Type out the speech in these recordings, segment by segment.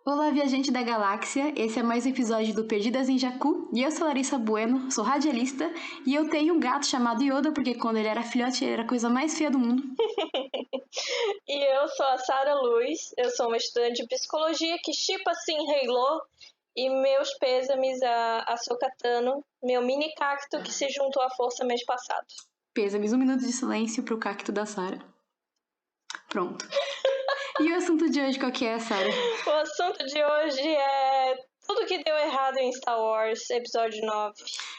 Olá, viajante da galáxia, esse é mais um episódio do Perdidas em Jakku, e eu sou Larissa Bueno, sou radialista, e eu tenho um gato chamado Yoda, porque quando ele era filhote ele era a coisa mais feia do mundo. E eu sou a Sara Luz, eu sou uma estudante de psicologia que shippa assim Halo, e meus pêsames a Sokatano, meu mini cacto que se juntou à força mês passado. Pêsames, 1 minuto de silêncio pro cacto da Sara. Pronto. E o assunto de hoje qual que é, Sara? O assunto de hoje é tudo que deu errado em Star Wars, episódio 9.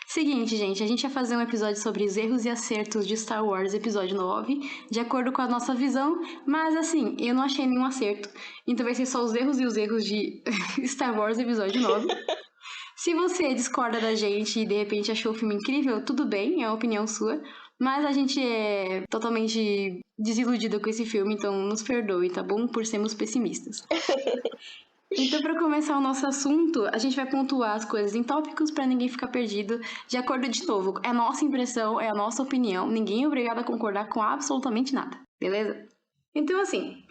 Seguinte, gente, a gente vai fazer um episódio sobre os erros e acertos de Star Wars, episódio 9, de acordo com a nossa visão, mas assim, eu não achei nenhum acerto, então vai ser só os erros e os erros de Star Wars, episódio 9. Se você discorda da gente e de repente achou o filme incrível, tudo bem, é uma opinião sua, mas a gente é totalmente desiludida com esse filme, então nos perdoe, tá bom? Por sermos pessimistas. Então, para começar o nosso assunto, a gente vai pontuar as coisas em tópicos para ninguém ficar perdido. De acordo, de novo, é a nossa impressão, é a nossa opinião. Ninguém é obrigado a concordar com absolutamente nada, beleza? Então, assim,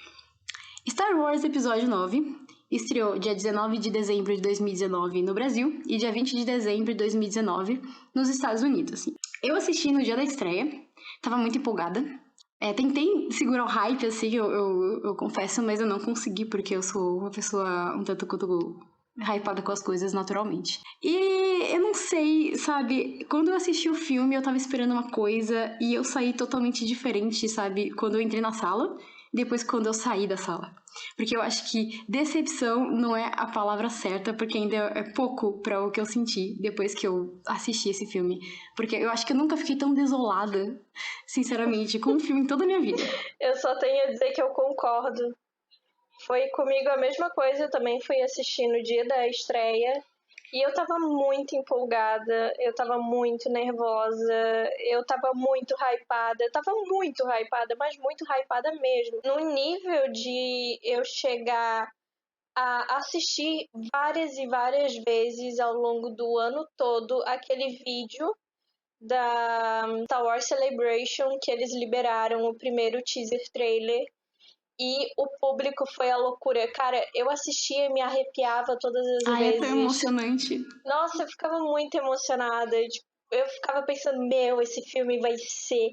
Star Wars Episódio 9 estreou dia 19 de dezembro de 2019 no Brasil e dia 20 de dezembro de 2019 nos Estados Unidos. Eu assisti no dia da estreia, tava muito empolgada. Tentei segurar o hype, assim, eu confesso, mas eu não consegui, porque eu sou uma pessoa um tanto quanto hypada com as coisas naturalmente. E eu não sei, sabe, quando eu assisti o filme eu tava esperando uma coisa e eu saí totalmente diferente, sabe, quando eu entrei na sala, depois quando eu saí da sala. Porque eu acho que decepção não é a palavra certa, porque ainda é pouco pra o que eu senti depois que eu assisti esse filme. Porque eu acho que eu nunca fiquei tão desolada, sinceramente, com um filme em toda a minha vida. Eu só tenho a dizer que eu concordo. Foi comigo a mesma coisa, eu também fui assistir no dia da estreia. E eu tava muito empolgada, eu tava muito nervosa, eu tava muito hypada, mas muito hypada mesmo. No nível de eu chegar a assistir várias e várias vezes ao longo do ano todo aquele vídeo da Star Wars Celebration que eles liberaram o primeiro teaser trailer. E o público foi a loucura. Cara, eu assistia e me arrepiava todas as vezes. É tão emocionante. Nossa, eu ficava muito emocionada. Tipo, eu ficava pensando, esse filme vai ser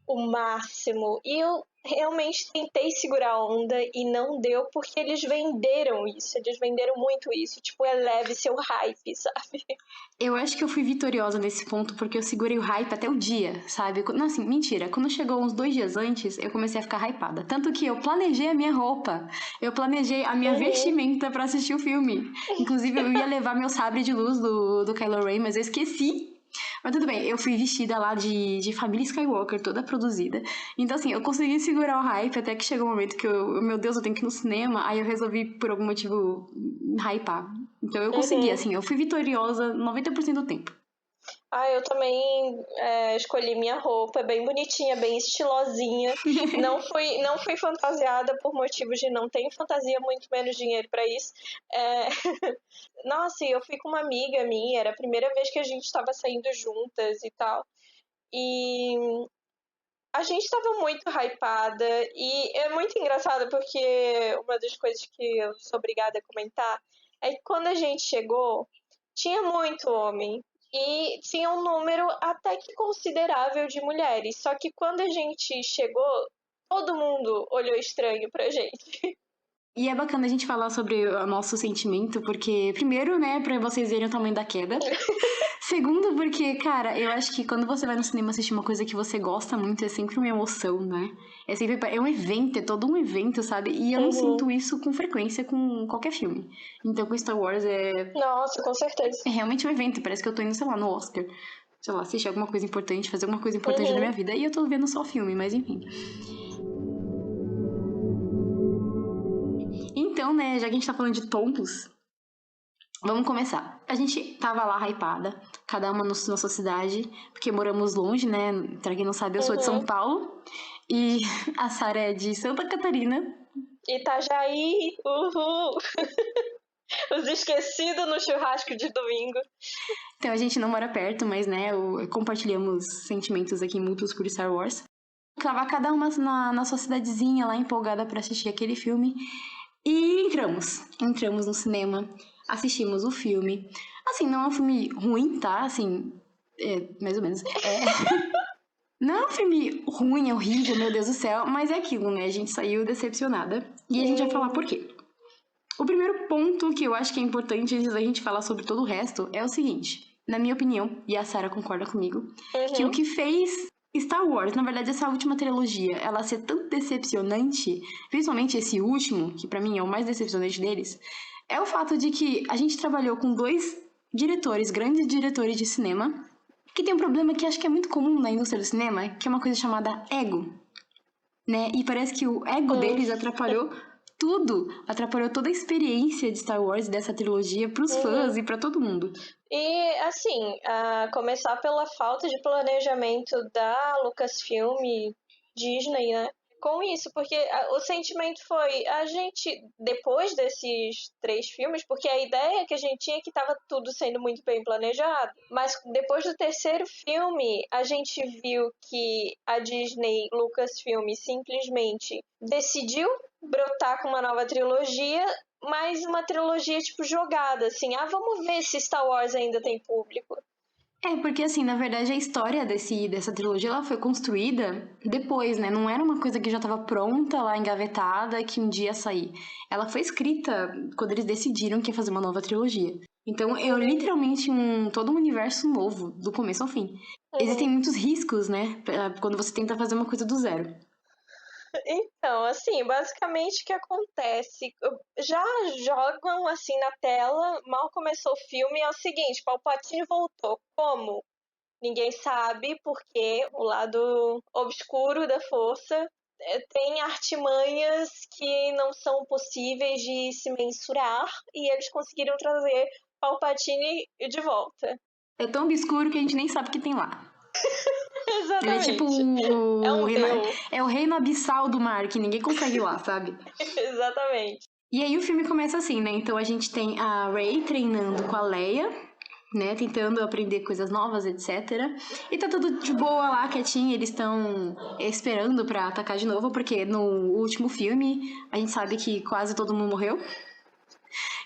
o máximo. E eu realmente tentei segurar a onda e não deu, porque eles venderam isso. Eles venderam muito isso. Tipo, eleve seu hype, sabe? Eu acho que eu fui vitoriosa nesse ponto, porque eu segurei o hype até o dia, sabe? Não, assim, mentira. Quando chegou uns 2 dias antes, eu comecei a ficar hypada. Tanto que eu planejei a minha roupa. Eu planejei a minha vestimenta pra assistir o filme. Inclusive, eu ia levar meu sabre de luz do Kylo Ren, mas eu esqueci. Mas tudo bem, eu fui vestida lá de família Skywalker, toda produzida. Então, assim, eu consegui segurar o hype até que chegou o momento que meu Deus, eu tenho que ir no cinema. Aí eu resolvi, por algum motivo, hypar. Então eu consegui, assim, eu fui vitoriosa 90% do tempo. Eu também escolhi minha roupa, bem bonitinha, bem estilosinha. Não fui fantasiada por motivos de não ter fantasia, muito menos dinheiro pra isso. Nossa, eu fui com uma amiga minha, era a primeira vez que a gente estava saindo juntas e tal. E a gente estava muito hypada e é muito engraçado porque uma das coisas que eu sou obrigada a comentar é que quando a gente chegou, tinha muito homem. E tinha um número até que considerável de mulheres. Só que quando a gente chegou, todo mundo olhou estranho pra gente. E é bacana a gente falar sobre o nosso sentimento, porque, primeiro, né, pra vocês verem o tamanho da queda. Segundo, porque, cara, eu acho que quando você vai no cinema assistir uma coisa que você gosta muito, é sempre uma emoção, né? É um evento, é todo um evento, sabe? E eu não sinto isso com frequência com qualquer filme. Então, com Star Wars Nossa, com certeza. É realmente um evento, parece que eu tô indo, sei lá, no Oscar. Sei lá, assistir alguma coisa importante, fazer alguma coisa importante na minha vida. E eu tô vendo só o filme, mas enfim. Então, né, já que a gente tá falando de tontos, vamos começar. A gente tava lá hypada, cada uma na sua cidade, porque moramos longe, né? Pra quem não sabe, eu sou de São Paulo. E a Sara é de Santa Catarina. Itajaí, uhul! Os esquecidos no churrasco de domingo. Então a gente não mora perto, mas, né, compartilhamos sentimentos aqui mútuos por Star Wars. Tava cada uma na sua cidadezinha lá, empolgada pra assistir aquele filme. E entramos no cinema, assistimos o filme. Assim, não é um filme ruim, tá? Assim, mais ou menos. Não é um filme ruim, horrível, meu Deus do céu, mas é aquilo, né? A gente saiu decepcionada. E a gente vai falar por quê. O primeiro ponto que eu acho que é importante antes da gente falar sobre todo o resto é o seguinte. Na minha opinião, e a Sarah concorda comigo, que o que fez Star Wars, na verdade essa última trilogia, ela ser tão decepcionante, principalmente esse último, que pra mim é o mais decepcionante deles, é o fato de que a gente trabalhou com dois diretores, grandes diretores de cinema, que tem um problema que acho que é muito comum na indústria do cinema, que é uma coisa chamada ego, né? E parece que o ego deles atrapalhou tudo, atrapalhou toda a experiência de Star Wars dessa trilogia pros fãs e pra todo mundo. E, assim, a começar pela falta de planejamento da Lucasfilm Disney, né? Com isso, porque o sentimento foi a gente, depois desses 3 filmes, porque a ideia que a gente tinha é que estava tudo sendo muito bem planejado, mas depois do 3º filme, a gente viu que a Disney Lucasfilm simplesmente decidiu brotar com uma nova trilogia, mas uma trilogia tipo jogada, assim, vamos ver se Star Wars ainda tem público. Porque assim, na verdade, a história dessa trilogia, ela foi construída depois, né? Não era uma coisa que já estava pronta lá, engavetada, que um dia ia sair. Ela foi escrita quando eles decidiram que ia fazer uma nova trilogia. Então, é literalmente todo um universo novo, do começo ao fim. Existem muitos riscos, né? Quando você tenta fazer uma coisa do zero. Então, assim, basicamente o que acontece? Já jogam assim na tela, mal começou o filme, é o seguinte, Palpatine voltou. Como? Ninguém sabe, porque o lado obscuro da força tem artimanhas que não são possíveis de se mensurar, e eles conseguiram trazer Palpatine de volta. É tão obscuro que a gente nem sabe o que tem lá. Exatamente. Ele é tipo é um reino, deus. É o reino abissal do mar, que ninguém consegue ir lá, sabe? Exatamente. E aí o filme começa assim, né? Então a gente tem a Rey treinando com a Leia, né? Tentando aprender coisas novas, etc. E tá tudo de boa lá, quietinho. Eles estão esperando pra atacar de novo, porque no último filme a gente sabe que quase todo mundo morreu.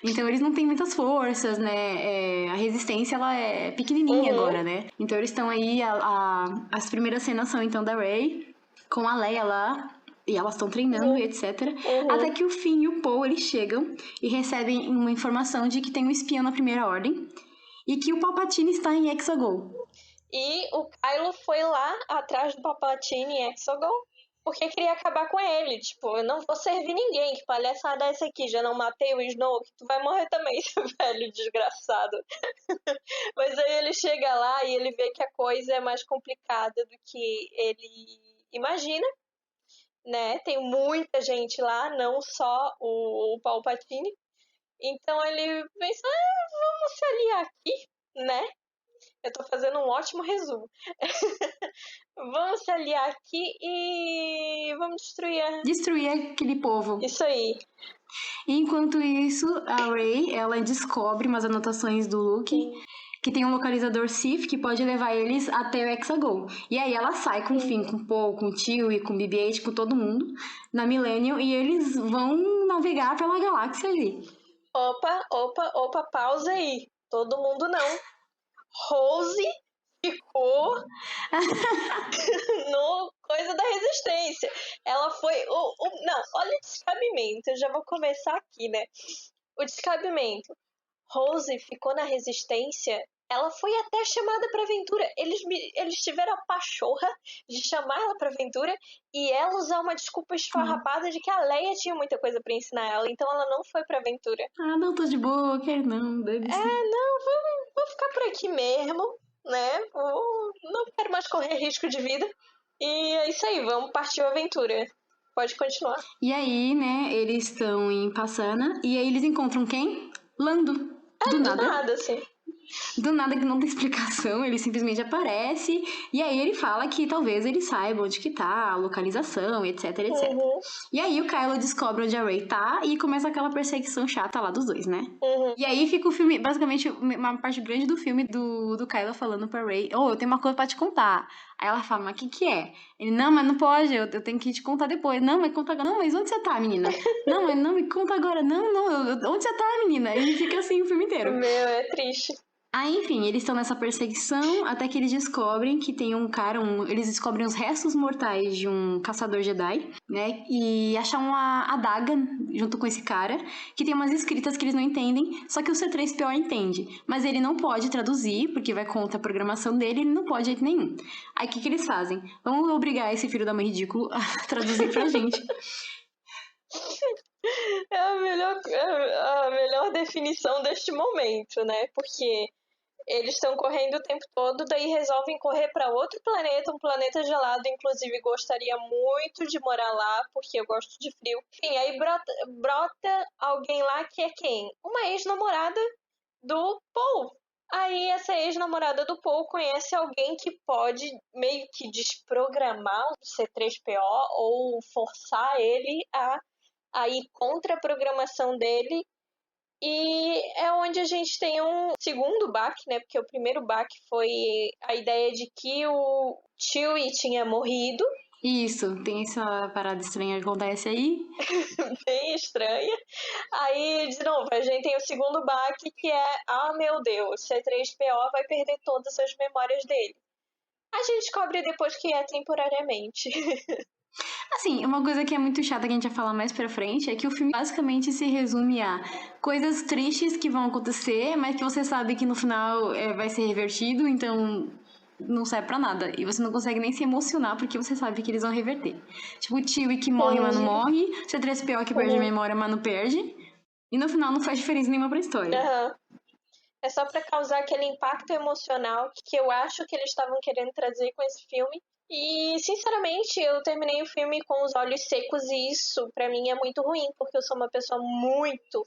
Então eles não têm muitas forças, né? A resistência, ela é pequenininha agora, né? Então eles estão aí, as primeiras cenas são então da Rey com a Leia lá, e elas estão treinando e etc. Até que o Finn e o Poe, eles chegam e recebem uma informação de que tem um espião na Primeira Ordem e que o Palpatine está em Exegol. E o Kylo foi lá atrás do Palpatine em Exegol porque queria acabar com ele. Tipo, eu não vou servir ninguém, que palhaçada é essa aqui? Já não matei o Snoke, tu vai morrer também, seu velho desgraçado. Mas aí ele chega lá e ele vê que a coisa é mais complicada do que ele imagina, né? Tem muita gente lá, não só o Palpatine. Então ele pensa, vamos se aliar aqui, né? Eu tô fazendo um ótimo resumo. Vamos se aliar aqui e vamos Destruir aquele povo. Isso aí. Enquanto isso, a Rey, ela descobre umas anotações do Luke, que tem um localizador Sith que pode levar eles até o Exegol. E aí ela sai com o Finn, com o Poe, com o Tio e com o BB-8, com todo mundo, na Millennium, e eles vão navegar pela galáxia ali. Opa, pausa aí. Todo mundo não. Rose ficou no coisa da resistência. Ela foi... Não, olha o descabimento. Eu já vou começar aqui, né? O descabimento. Rose ficou na resistência. Ela foi até chamada pra aventura. Eles tiveram a pachorra de chamar ela pra aventura e ela usar uma desculpa esfarrapada de que a Leia tinha muita coisa pra ensinar ela. Então ela não foi pra aventura. Não, tô de boa, quero não. Vou ficar por aqui mesmo, né? Não quero mais correr risco de vida. E é isso aí, vamos partir a aventura. Pode continuar. E aí, né, eles estão em Passana e aí eles encontram quem? Lando. Do nada. Assim. Do nada que não tem explicação, ele simplesmente aparece e aí ele fala que talvez ele saiba onde que tá, a localização, etc, etc. Uhum, E aí o Kylo descobre onde a Rey tá e começa aquela perseguição chata lá dos dois, né? uhum. E aí fica o filme, basicamente, uma parte grande do filme do Kylo falando pra Rey, eu tenho uma coisa pra te contar. Aí ela fala, mas o que é? Ele, não, mas não pode, eu tenho que te contar depois. Não, mas conta agora. Não, mas onde você tá, menina? Não, mas não, me conta agora. Não, onde você tá, menina? E fica assim o filme inteiro. Meu, é triste. Aí, enfim, eles estão nessa perseguição até que eles descobrem que tem um cara, eles descobrem os restos mortais de um caçador Jedi, né? E acham uma adaga junto com esse cara, que tem umas escritas que eles não entendem, só que o C3PO entende. Mas ele não pode traduzir, porque vai contra a programação dele, ele não pode de jeito nenhum. Aí o que eles fazem? Vamos obrigar esse filho da mãe ridículo a traduzir pra gente. É a melhor definição deste momento, né? Porque eles estão correndo o tempo todo, daí resolvem correr para outro planeta, um planeta gelado. Inclusive, gostaria muito de morar lá, porque eu gosto de frio. Enfim, aí brota alguém lá que é quem? Uma ex-namorada do Paul. Aí essa ex-namorada do Paul conhece alguém que pode meio que desprogramar o C3PO ou forçar ele a ir contra a programação dele. E é onde a gente tem um segundo baque, né? Porque o primeiro baque foi a ideia de que o Chewie tinha morrido. Isso, tem essa parada estranha que acontece aí. Bem estranha. Aí, de novo, a gente tem o segundo baque, que é, meu Deus, C3PO vai perder todas as memórias dele. A gente descobre depois que é temporariamente. Assim, uma coisa que é muito chata que a gente vai falar mais pra frente é que o filme basicamente se resume a coisas tristes que vão acontecer, mas que você sabe que no final vai ser revertido, então não serve pra nada. E você não consegue nem se emocionar porque você sabe que eles vão reverter. Tipo, o Chewie que morre, mas não morre, C3PO que perde a memória, mas não perde. E no final não faz diferença nenhuma pra história. Uhum. É só pra causar aquele impacto emocional que eu acho que eles estavam querendo trazer com esse filme. E, sinceramente, eu terminei o filme com os olhos secos e isso, pra mim, é muito ruim, porque eu sou uma pessoa muito,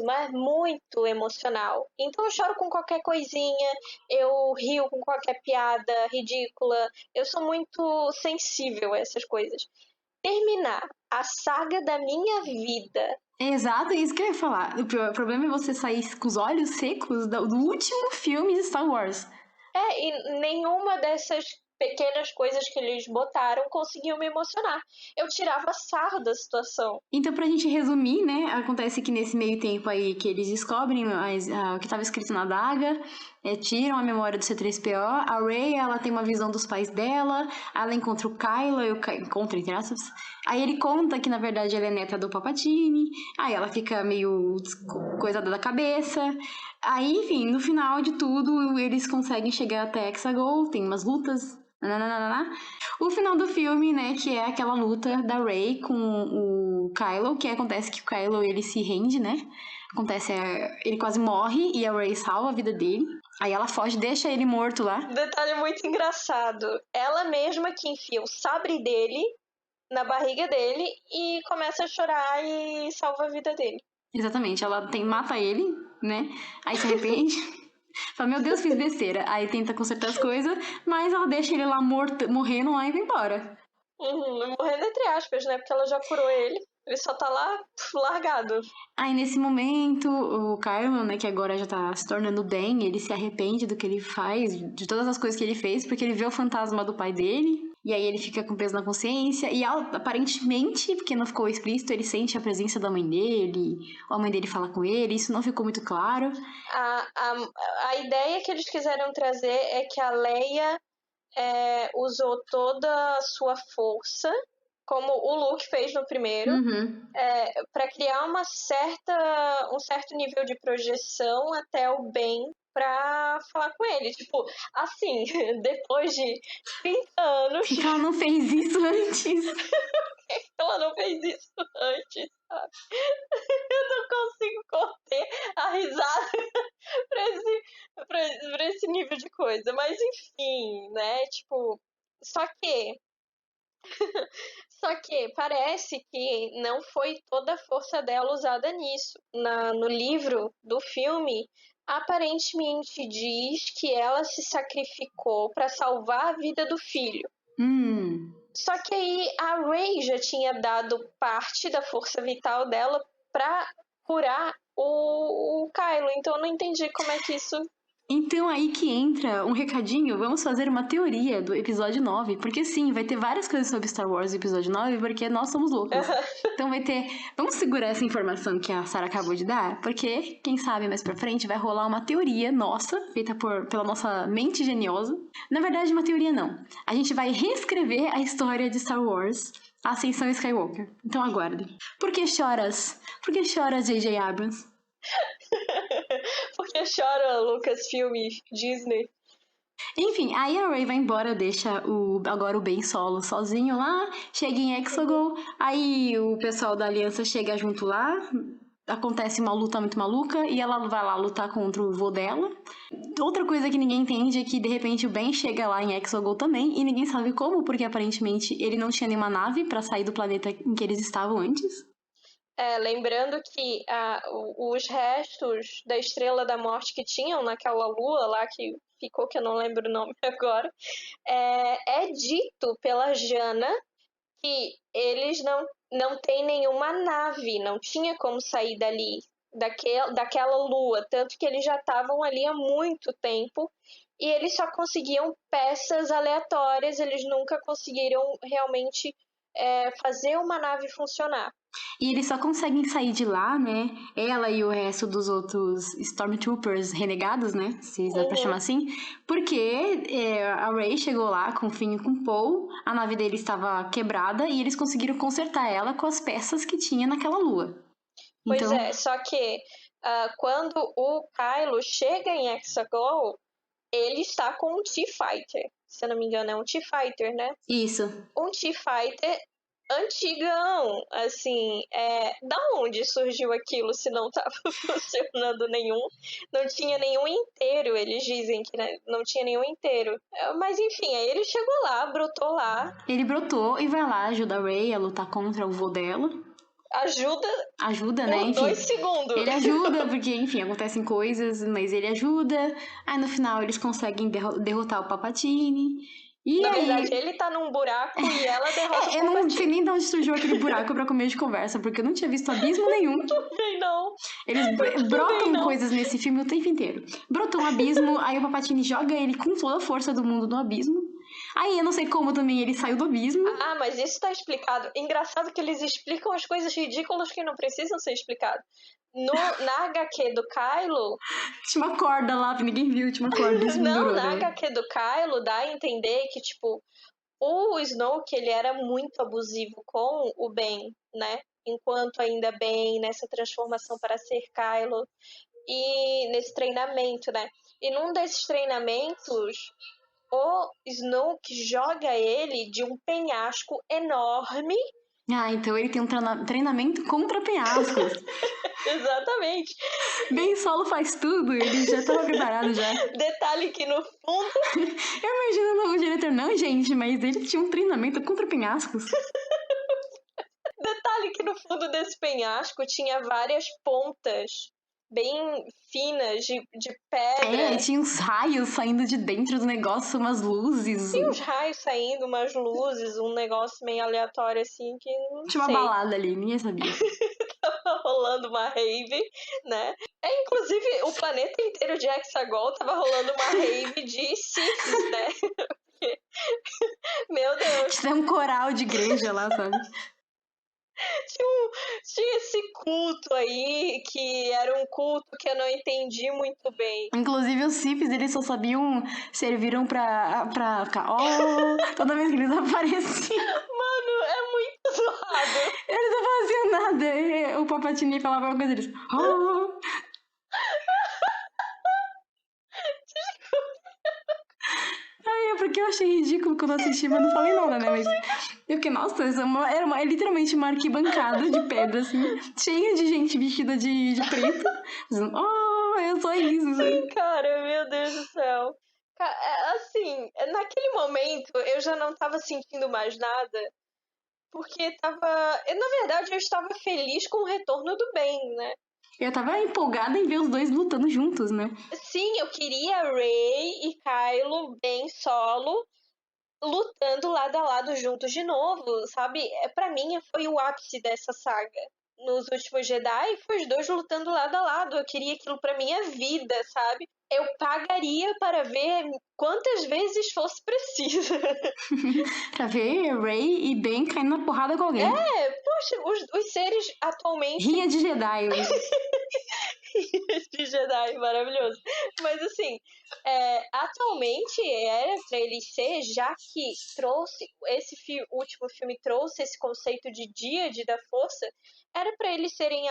mas muito emocional. Então eu choro com qualquer coisinha, eu rio com qualquer piada ridícula, eu sou muito sensível a essas coisas. Terminar a saga da minha vida. Exato, é isso que eu ia falar. O problema é você sair com os olhos secos do último filme de Star Wars. E nenhuma dessas pequenas coisas que eles botaram conseguiu me emocionar. Eu tirava sarro da situação. Então, pra gente resumir, né, acontece que nesse meio tempo aí que eles descobrem o que estava escrito na adaga, tiram a memória do C3PO, a Rey, ela tem uma visão dos pais dela, ela encontra o Kylo, encontra, entre aspas, aí ele conta que, na verdade, ela é neta do Palpatine, aí ela fica meio coisada da cabeça, aí, enfim, no final de tudo, eles conseguem chegar até Exegol, tem umas lutas, nananana. O final do filme, né, que é aquela luta da Rey com o Kylo, que acontece que o Kylo, ele se rende, né? Acontece, ele quase morre e a Rey salva a vida dele. Aí ela foge, deixa ele morto lá. Detalhe muito engraçado. Ela mesma que enfia o sabre dele na barriga dele e começa a chorar e salva a vida dele. Exatamente, ela mata ele, né? Aí se arrepende. Fala, meu Deus, fiz besteira. Aí tenta consertar as coisas, mas ela deixa ele lá morrendo lá e vai embora. Morrendo entre aspas, né? Porque ela já curou ele. Ele só tá lá largado. Aí nesse momento, o Kylo, né, que agora já tá se tornando bem, ele se arrepende do que ele faz, de todas as coisas que ele fez, porque ele vê o fantasma do pai dele, e aí ele fica com peso na consciência, e aparentemente, porque não ficou explícito, ele sente a presença da mãe dele, ou a mãe dele fala com ele, isso não ficou muito claro. A ideia que eles quiseram trazer é que a Leia usou toda a sua força, como o Luke fez no primeiro, para criar um certo nível de projeção até o Ben pra falar com ele. Tipo, assim, depois de 30 anos. Por que ela não fez isso antes? Ela não fez isso antes, sabe? Eu não consigo conter a risada pra esse nível de coisa. Mas enfim, né? Tipo, só que parece que não foi toda a força dela usada nisso. No livro do filme, aparentemente diz que ela se sacrificou para salvar a vida do filho. Só que aí a Rey já tinha dado parte da força vital dela para curar o Kylo, então eu não entendi como é que isso... Então aí que entra um recadinho, vamos fazer uma teoria do episódio 9, porque sim, vai ter várias coisas sobre Star Wars no episódio 9, porque nós somos loucos. Então vai ter... Vamos segurar essa informação que a Sarah acabou de dar, porque, quem sabe, mais pra frente vai rolar uma teoria nossa, feita pela nossa mente geniosa. Na verdade, uma teoria não. A gente vai reescrever a história de Star Wars, a Ascensão Skywalker. Então aguarde. Por que choras? Por que choras, J.J. Abrams? Porque chora Lucasfilm, Disney. Enfim, aí a Rey vai embora, deixa agora o Ben Solo sozinho lá, chega em Exegol, aí o pessoal da Aliança chega junto lá, acontece uma luta muito maluca e ela vai lá lutar contra o vô dela. Outra coisa que ninguém entende é que de repente o Ben chega lá em Exegol também e ninguém sabe como, porque aparentemente ele não tinha nenhuma nave pra sair do planeta em que eles estavam antes. Lembrando que os restos da Estrela da Morte que tinham naquela lua lá que ficou, que eu não lembro o nome agora, é dito pela Jannah que eles não têm nenhuma nave, não tinha como sair dali, daquela lua, tanto que eles já estavam ali há muito tempo e eles só conseguiam peças aleatórias, eles nunca conseguiram realmente fazer uma nave funcionar. E eles só conseguem sair de lá, né? Ela e o resto dos outros Stormtroopers renegados, né? Se dá pra chamar assim. Porque a Rey chegou lá com o Finn e com o Poe, a nave deles estava quebrada e eles conseguiram consertar ela com as peças que tinha naquela lua. Pois então... só que quando o Kylo chega em Exegol, ele está com um TIE-Fighter. Se eu não me engano, é um TIE-Fighter, né? Isso. Um TIE-Fighter antigão, assim, da onde surgiu aquilo se não estava funcionando nenhum? Não tinha nenhum inteiro, eles dizem que não tinha nenhum inteiro. Mas enfim, aí ele chegou lá, brotou lá. Ele brotou e vai lá, ajuda a Rey a lutar contra o vô dela. Ajuda, né? Por Enfim, 2 segundos. Ele ajuda, porque, enfim, acontecem coisas, mas ele ajuda. Aí no final eles conseguem derrotar o Palpatine. E Na aí... verdade, ele tá num buraco e ela derrota o Palpatine. Eu não sei nem de onde surgiu aquele buraco pra começo de conversa, porque eu não tinha visto abismo nenhum. Também não. Eles brotam coisas nesse filme o tempo inteiro. Brotou um abismo, aí o Palpatine joga ele com toda a força do mundo no abismo. Aí eu não sei como também ele saiu do abismo. Ah, mas isso tá explicado. Engraçado que eles explicam as coisas ridículas que não precisam ser explicadas. Na HQ do Kylo... Tinha uma corda lá, ninguém viu, tinha uma corda. Isso não, durou, na né? HQ do Kylo dá a entender que, tipo, o Snoke, ele era muito abusivo com o Ben, né? Enquanto ainda Ben, nessa transformação para ser Kylo. E nesse treinamento, né? E num desses treinamentos, o Snoke joga ele de um penhasco enorme. Ah, então ele tem um treinamento contra penhascos. Exatamente. Ben Solo faz tudo, ele já estava preparado já. Detalhe que no fundo... Eu imagino o diretor, não, gente, mas ele tinha um treinamento contra penhascos. Detalhe que no fundo desse penhasco tinha várias pontas bem finas de pedra. Tinha uns raios saindo de dentro do negócio, umas luzes. Tinha uns raios saindo, umas luzes, um negócio meio aleatório assim que não tinha uma sei. balada ali, ninguém sabia. Tava rolando uma rave, né? Inclusive, o planeta inteiro de Hexagol tava rolando uma rave de Siths, né? Meu Deus. Tinha um coral de igreja lá, sabe? Tinha esse culto aí, que era um culto que eu não entendi muito bem. Inclusive, os Siths, eles só serviram pra ficar, toda vez que eles apareciam. Mano, é muito zoado. Eles não faziam nada. O Palpatine falava uma coisa, eles, porque eu achei ridículo quando eu assisti, mas não falei nada, né? Mas eu fiquei, nossa, é literalmente uma arquibancada de pedra, assim, cheia de gente vestida de preto. Dizendo, eu sou isso. Sim, cara, meu Deus do céu. Assim, naquele momento eu já não tava sentindo mais nada, porque tava... Na verdade, eu estava feliz com o retorno do Ben, né? Eu tava empolgada em ver os dois lutando juntos, né? Sim, eu queria Rey e Kylo bem solo, lutando lado a lado juntos de novo, sabe? Pra mim foi o ápice dessa saga. Nos últimos Jedi, foi os dois lutando lado a lado. Eu queria aquilo pra minha vida, sabe? Eu pagaria para ver quantas vezes fosse preciso. Pra ver Rey e Ben caindo na porrada com alguém. Poxa, os seres atualmente Rinha de Jedi hoje. de Jedi, maravilhoso. Mas assim, atualmente era pra ele ser, já que trouxe esse último filme trouxe esse conceito de díade da força, era pra eles serem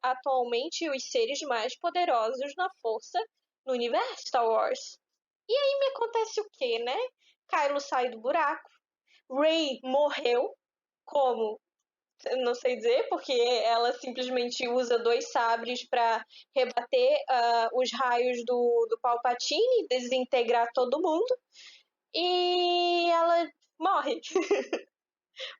atualmente os seres mais poderosos na força no universo Star Wars. E aí me acontece o quê, né? Kylo sai do buraco, Rey morreu, como? Não sei dizer, porque ela simplesmente usa 2 sabres para rebater os raios do Palpatine, desintegrar todo mundo, e ela morre.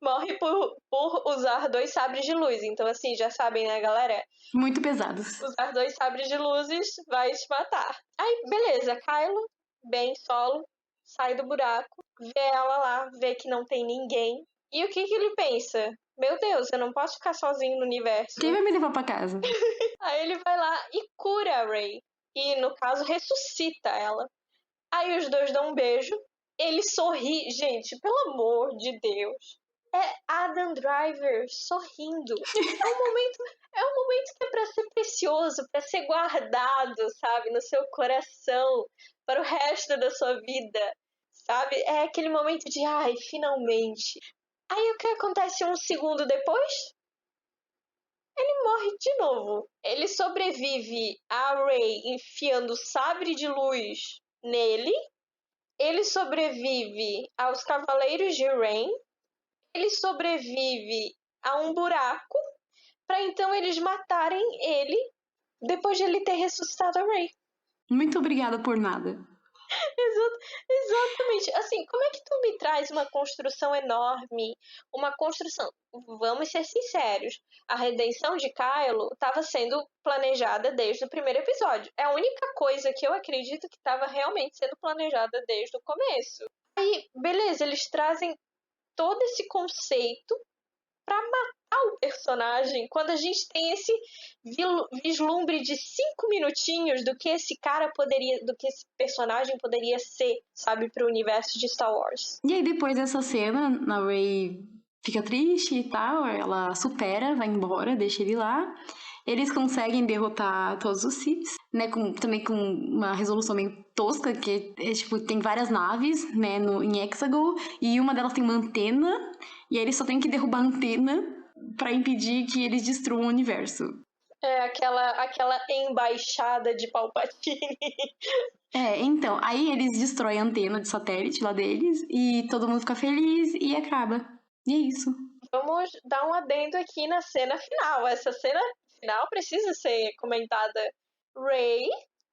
Morre por usar 2 sabres de luz. Então, assim, já sabem, né, galera? Muito pesados. Usar 2 sabres de luzes vai te matar. Aí, beleza, Kylo, bem solo, sai do buraco, vê ela lá, vê que não tem ninguém. E o que ele pensa? Meu Deus, eu não posso ficar sozinho no universo. Quem vai me levar pra casa? Aí ele vai lá e cura a Rey. E, no caso, ressuscita ela. Aí os dois dão um beijo. Ele sorri. Gente, pelo amor de Deus. É Adam Driver sorrindo. É um momento que é pra ser precioso, pra ser guardado, sabe? No seu coração. Para o resto da sua vida. Sabe? É aquele momento de, ai, finalmente. Aí o que acontece um segundo depois? Ele morre de novo. Ele sobrevive a Rey enfiando sabre de luz nele. Ele sobrevive aos Cavaleiros de Rain. Ele sobrevive a um buraco para então eles matarem ele depois de ele ter ressuscitado a Rey. Muito obrigada por nada. Exatamente. Assim, como é que tu me traz uma construção enorme? Uma construção. Vamos ser sinceros. A redenção de Kylo estava sendo planejada desde o primeiro episódio. É a única coisa que eu acredito que estava realmente sendo planejada desde o começo. Aí, beleza, eles trazem todo esse conceito para matar o personagem quando a gente tem esse vislumbre de 5 minutinhos do que esse cara poderia, do que esse personagem poderia ser, sabe, pro universo de Star Wars. E aí depois dessa cena, a Rey fica triste e tal, ela supera, vai embora, deixa ele lá. Eles conseguem derrotar todos os Siths, né, também com uma resolução meio tosca, que tipo, tem várias naves, né, em Hexagon, e uma delas tem uma antena, e aí eles só tem que derrubar a antena pra impedir que eles destruam o universo. É aquela embaixada de Palpatine. Então, aí eles destroem a antena de satélite lá deles, e todo mundo fica feliz e acaba. E é isso. Vamos dar um adendo aqui na cena final. Essa cena final precisa ser comentada. Rey,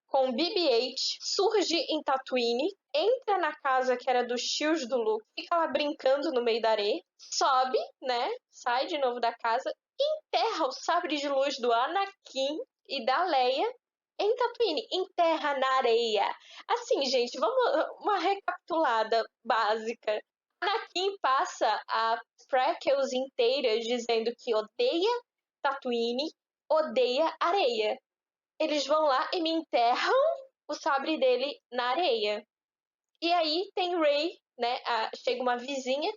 com BB-8, surge em Tatooine, entra na casa que era dos tios do Luke, fica lá brincando no meio da areia, sobe, né, sai de novo da casa, enterra o sabre de luz do Anakin e da Leia em Tatooine, enterra na areia. Assim, gente, vamos uma recapitulada básica. Anakin passa a prequels inteiras dizendo que odeia Tatooine, odeia areia. Eles vão lá e me enterram o sabre dele na areia. E aí tem Rey, né? Chega uma vizinha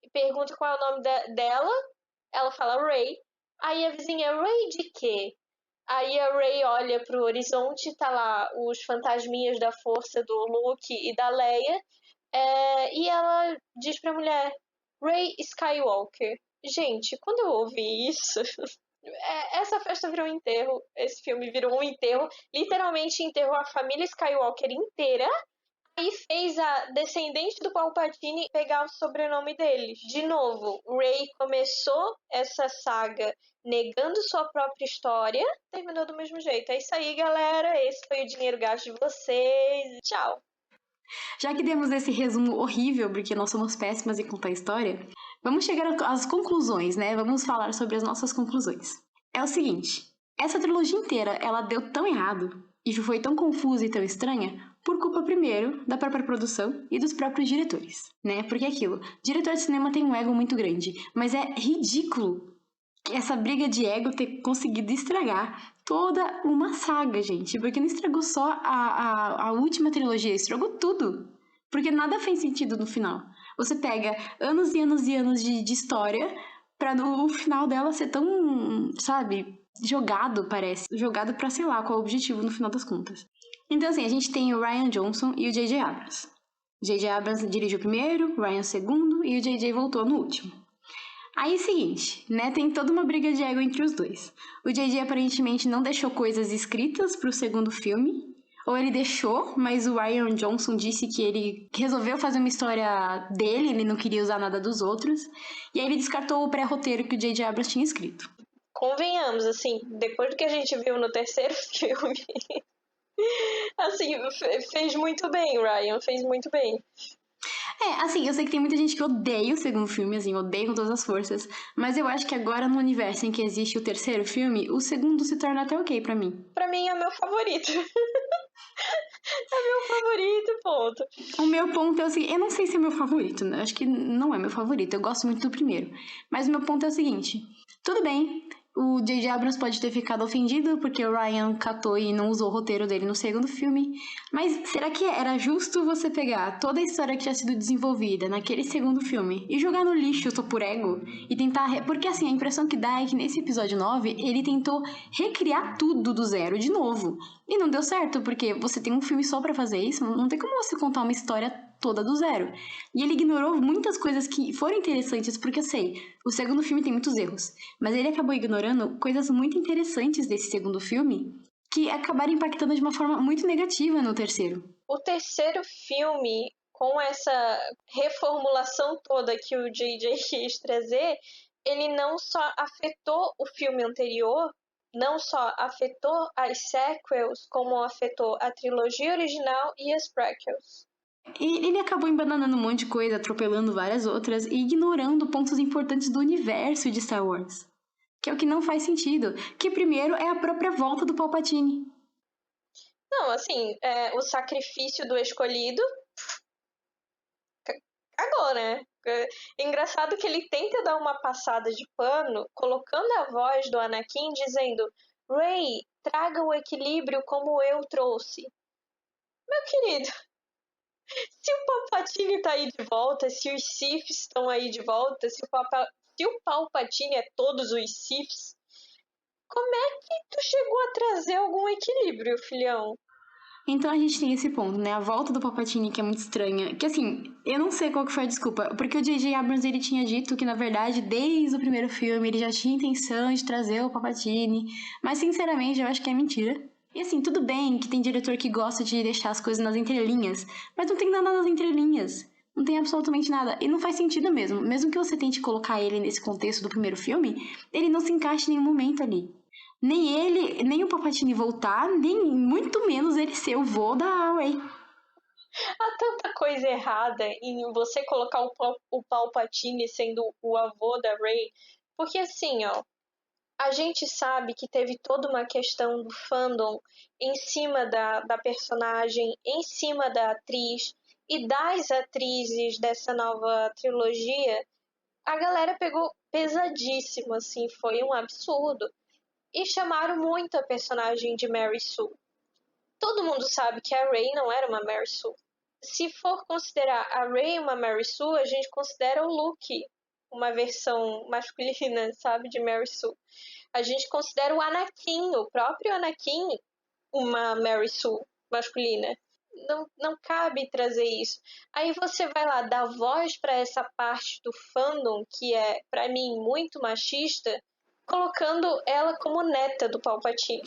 e pergunta qual é o nome dela. Ela fala Rey. Aí a vizinha, Rey de quê? Aí a Rey olha pro horizonte, tá lá os fantasminhas da força do Luke e da Leia. E ela diz pra mulher, Rey Skywalker. Gente, quando eu ouvi isso, essa festa virou um enterro. Esse filme virou um enterro. Literalmente enterrou a família Skywalker inteira. E fez a descendente do Palpatine pegar o sobrenome deles. De novo, Rey começou essa saga negando sua própria história, terminou do mesmo jeito. É isso aí, galera. Esse foi o dinheiro gasto de vocês. Tchau. Já que demos esse resumo horrível, porque nós somos péssimas em contar história, vamos chegar às conclusões, né? Vamos falar sobre as nossas conclusões. É o seguinte, Essa trilogia inteira, ela deu tão errado e foi tão confusa e tão estranha por culpa, primeiro, da própria produção e dos próprios diretores, né? Porque é aquilo, diretor de cinema tem um ego muito grande, mas é ridículo essa briga de ego ter conseguido estragar toda uma saga, gente. Porque não estragou só a última trilogia, estragou tudo. Porque nada fez sentido no final. Você pega anos e anos e anos de história pra no final dela ser tão, sabe, jogado, parece. Jogado pra sei lá qual é o objetivo no final das contas. Então, assim, a gente tem o Rian Johnson e o J.J. Abrams. J.J. Abrams dirigiu o primeiro, o Rian o segundo e o J.J. voltou no último. Aí, é o seguinte, né? Tem toda uma briga de ego entre os dois. O J.J. aparentemente não deixou coisas escritas pro segundo filme. Ou ele deixou, mas o Rian Johnson disse que ele resolveu fazer uma história dele, ele não queria usar nada dos outros. E aí ele descartou o pré-roteiro que o J.J. Abrams tinha escrito. Convenhamos, assim, depois do que a gente viu no terceiro filme, assim, fez muito bem, Ryan, fez muito bem. Assim, eu sei que tem muita gente que odeia o segundo filme, assim, odeia com todas as forças. Mas eu acho que agora, no universo em que existe o terceiro filme, o segundo se torna até ok pra mim. Pra mim é meu favorito. É meu favorito, ponto. O meu ponto é o seguinte, eu não sei se é meu favorito, né? Acho que não é meu favorito, eu gosto muito do primeiro. Mas o meu ponto é o seguinte, tudo bem, o J.J. Abrams pode ter ficado ofendido porque o Ryan catou e não usou o roteiro dele no segundo filme, mas será que era justo você pegar toda a história que tinha sido desenvolvida naquele segundo filme e jogar no lixo só por ego e tentar... Porque assim, a impressão que dá é que nesse episódio 9 ele tentou recriar tudo do zero de novo. E não deu certo, porque você tem um filme só pra fazer isso, não tem como você contar uma história toda do zero. E ele ignorou muitas coisas que foram interessantes, porque eu sei, o segundo filme tem muitos erros, mas ele acabou ignorando coisas muito interessantes desse segundo filme que acabaram impactando de uma forma muito negativa no terceiro. O terceiro filme, com essa reformulação toda que o J.J. quis trazer, ele não só afetou o filme anterior, não só afetou as sequels, como afetou a trilogia original e as prequels. E ele acabou embananando um monte de coisa, atropelando várias outras e ignorando pontos importantes do universo de Star Wars. Que é o que não faz sentido. Que primeiro é a própria volta do Palpatine. Não, assim, o sacrifício do escolhido cagou, né? Engraçado que ele tenta dar uma passada de pano, colocando a voz do Anakin dizendo: Rey, traga o equilíbrio como eu trouxe. Meu querido, se o Palpatine tá aí de volta, se os Siths estão aí de volta, se o Palpatine é todos os Siths, como é que tu chegou a trazer algum equilíbrio, filhão? Então a gente tem esse ponto, né? A volta do Palpatine, que é muito estranha. Que assim, eu não sei qual que foi a desculpa. Porque o J.J. Abrams, ele tinha dito que, na verdade, desde o primeiro filme, ele já tinha intenção de trazer o Palpatine. Mas, sinceramente, eu acho que é mentira. E assim, tudo bem que tem diretor que gosta de deixar as coisas nas entrelinhas. Mas não tem nada nas entrelinhas. Não tem absolutamente nada. E não faz sentido mesmo. Mesmo que você tente colocar ele nesse contexto do primeiro filme, ele não se encaixa em nenhum momento ali. Nem ele, nem o Palpatine voltar, nem muito menos ele ser o vô da Rey. Há tanta coisa errada em você colocar o Palpatine sendo o avô da Rey, porque assim, ó, a gente sabe que teve toda uma questão do fandom em cima da personagem, em cima da atriz e das atrizes dessa nova trilogia. A galera pegou pesadíssimo, assim, foi um absurdo. E chamaram muito a personagem de Mary Sue. Todo mundo sabe que a Rey não era uma Mary Sue. Se for considerar a Rey uma Mary Sue, a gente considera o Luke uma versão masculina, sabe, de Mary Sue. A gente considera o Anakin, o próprio Anakin, uma Mary Sue masculina. Não cabe trazer isso. Aí você vai lá dar voz para essa parte do fandom que é, para mim, muito machista, colocando ela como neta do Palpatine.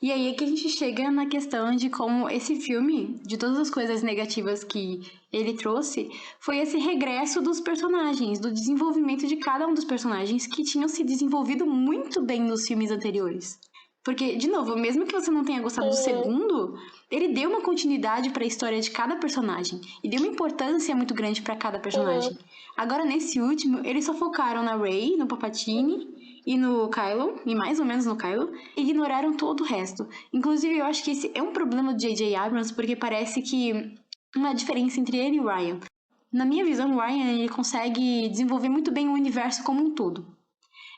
E aí é que a gente chega na questão de como esse filme, de todas as coisas negativas que ele trouxe, foi esse regresso dos personagens, do desenvolvimento de cada um dos personagens que tinham se desenvolvido muito bem nos filmes anteriores. Porque, de novo, mesmo que você não tenha gostado do segundo, ele deu uma continuidade pra história de cada personagem. E deu uma importância muito grande pra cada personagem. Agora, nesse último, eles só focaram na Rey, no Palpatine e no Kylo, e mais ou menos no Kylo, e ignoraram todo o resto. Inclusive, eu acho que esse é um problema do J.J. Abrams, porque parece que uma diferença entre ele e o Ryan. Na minha visão, o Ryan ele consegue desenvolver muito bem o universo como um todo.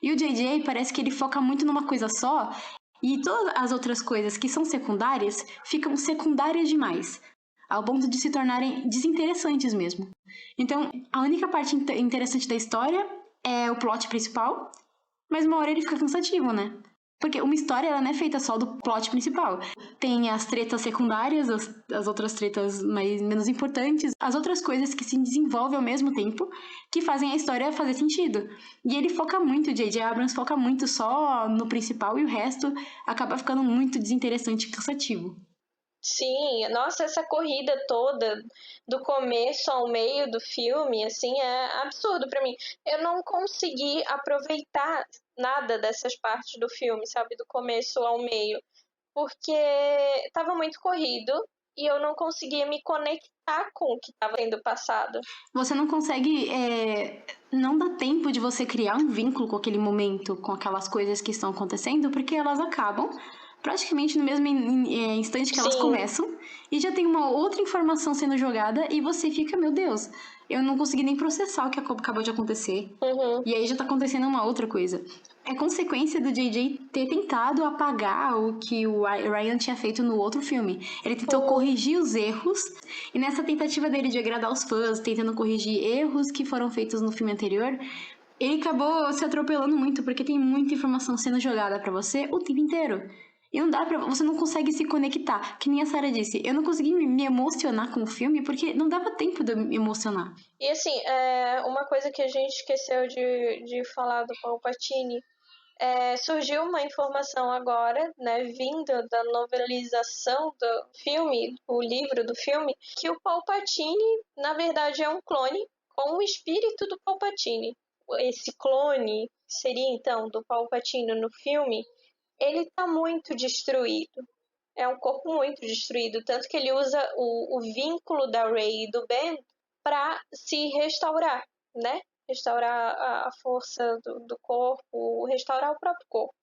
E o J.J. parece que ele foca muito numa coisa só, e todas as outras coisas que são secundárias ficam secundárias demais, ao ponto de se tornarem desinteressantes mesmo. Então, a única parte interessante da história é o plot principal, mas uma hora ele fica cansativo, né? Porque uma história ela não é feita só do plot principal. Tem as tretas secundárias, as outras tretas menos importantes, as outras coisas que se desenvolvem ao mesmo tempo, que fazem a história fazer sentido. E ele foca muito, o J.J. Abrams foca muito só no principal e o resto acaba ficando muito desinteressante e cansativo. Sim, nossa, essa corrida toda, do começo ao meio do filme, assim, é absurdo pra mim. Eu não consegui aproveitar nada dessas partes do filme, sabe, do começo ao meio, porque tava muito corrido e eu não conseguia me conectar com o que tava sendo passado. Você não consegue. Não dá tempo de você criar um vínculo com aquele momento, com aquelas coisas que estão acontecendo, porque elas acabam praticamente no mesmo instante que elas Sim. começam, e já tem uma outra informação sendo jogada, e você fica, meu Deus, eu não consegui nem processar o que acabou de acontecer. E aí já tá acontecendo uma outra coisa. É consequência do J.J. ter tentado apagar o que o Ryan tinha feito no outro filme. Ele tentou corrigir os erros, e nessa tentativa dele de agradar os fãs, tentando corrigir erros que foram feitos no filme anterior, ele acabou se atropelando muito, porque tem muita informação sendo jogada pra você o tempo inteiro. E não dá pra. Você não consegue se conectar. Que nem a Sarah disse, eu não consegui me emocionar com o filme porque não dava tempo de eu me emocionar. E assim, uma coisa que a gente esqueceu de falar do Palpatine, surgiu uma informação agora, né, vinda da novelização do filme, o livro do filme, que o Palpatine, na verdade, é um clone com o espírito do Palpatine. Esse clone seria, então, do Palpatine no filme, ele tá muito destruído. É um corpo muito destruído, tanto que ele usa o vínculo da Rey e do Ben para se restaurar, né? Restaurar a força do corpo, restaurar o próprio corpo.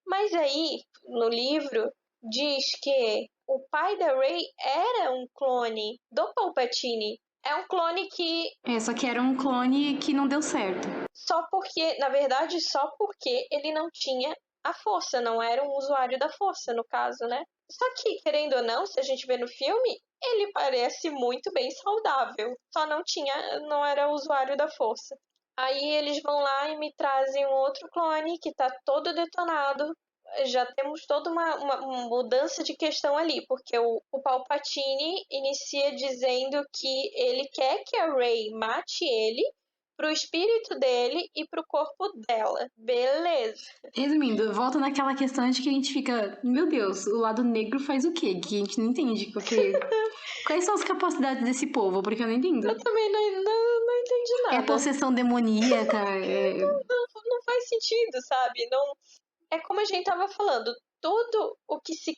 Mas aí, no livro, diz que o pai da Rey era um clone do Palpatine. É um clone que... Só que era um clone que não deu certo. Só porque, na verdade, só porque ele não tinha a força, não era um usuário da força, no caso, né? Só que, querendo ou não, se a gente vê no filme, ele parece muito bem saudável. Só não era usuário da força. Aí eles vão lá e me trazem um outro clone que tá todo detonado. Já temos toda uma mudança de questão ali, porque o Palpatine inicia dizendo que ele quer que a Rey mate ele pro espírito dele e pro corpo dela. Beleza. Resumindo, volta naquela questão de que a gente fica, meu Deus, o lado negro faz o quê? Que a gente não entende. Quais são as capacidades desse povo? Porque eu não entendo. Eu também não entendi nada. É possessão demoníaca. Não faz sentido, sabe? Não, é como a gente tava falando, tudo o que se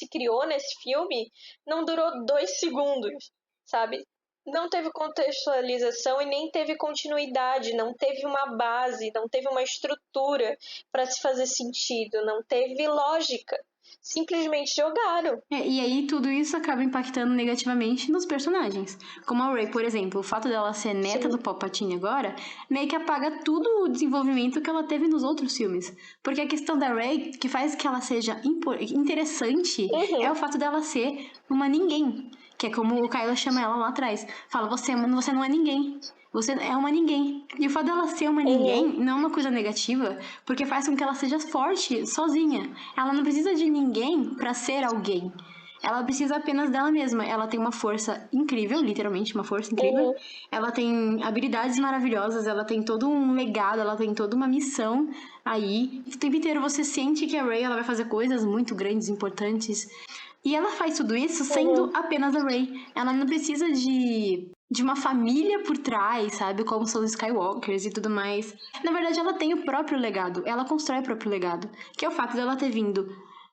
criou nesse filme não durou 2 segundos, sabe? Não teve contextualização e nem teve continuidade, não teve uma base, não teve uma estrutura para se fazer sentido, não teve lógica. Simplesmente jogaram. E aí tudo isso acaba impactando negativamente nos personagens. Como a Rey, por exemplo, o fato dela ser neta do Palpatine agora, meio que apaga tudo o desenvolvimento que ela teve nos outros filmes. Porque a questão da Rey, que faz que ela seja interessante, é o fato dela ser uma ninguém. Que é como o Kylo chama ela lá atrás. Fala, você não é ninguém. Você é uma ninguém. E o fato dela ser uma ninguém não é uma coisa negativa, porque faz com que ela seja forte sozinha. Ela não precisa de ninguém pra ser alguém. Ela precisa apenas dela mesma. Ela tem uma força incrível, literalmente uma força incrível. Ela tem habilidades maravilhosas, ela tem todo um legado, ela tem toda uma missão aí. O tempo inteiro você sente que a Rey ela vai fazer coisas muito grandes, importantes. E ela faz tudo isso sendo apenas a Rey. Ela não precisa de de uma família por trás, sabe? Como são os Skywalkers e tudo mais. Na verdade, ela tem o próprio legado. Ela constrói o próprio legado. Que é o fato dela ter vindo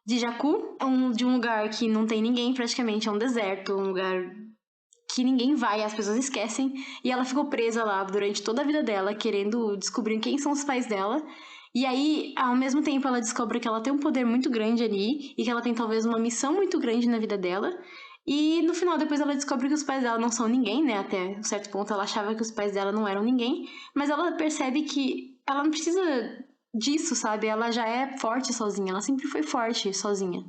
de Jakku, de um lugar que não tem ninguém, praticamente é um deserto, um lugar que ninguém vai, as pessoas esquecem. E ela ficou presa lá durante toda a vida dela, querendo descobrir quem são os pais dela. E aí, ao mesmo tempo, ela descobre que ela tem um poder muito grande ali e que ela tem talvez uma missão muito grande na vida dela. E no final, depois ela descobre que os pais dela não são ninguém, né? Até um certo ponto ela achava que os pais dela não eram ninguém, mas ela percebe que ela não precisa disso, sabe? Ela já é forte sozinha, ela sempre foi forte sozinha.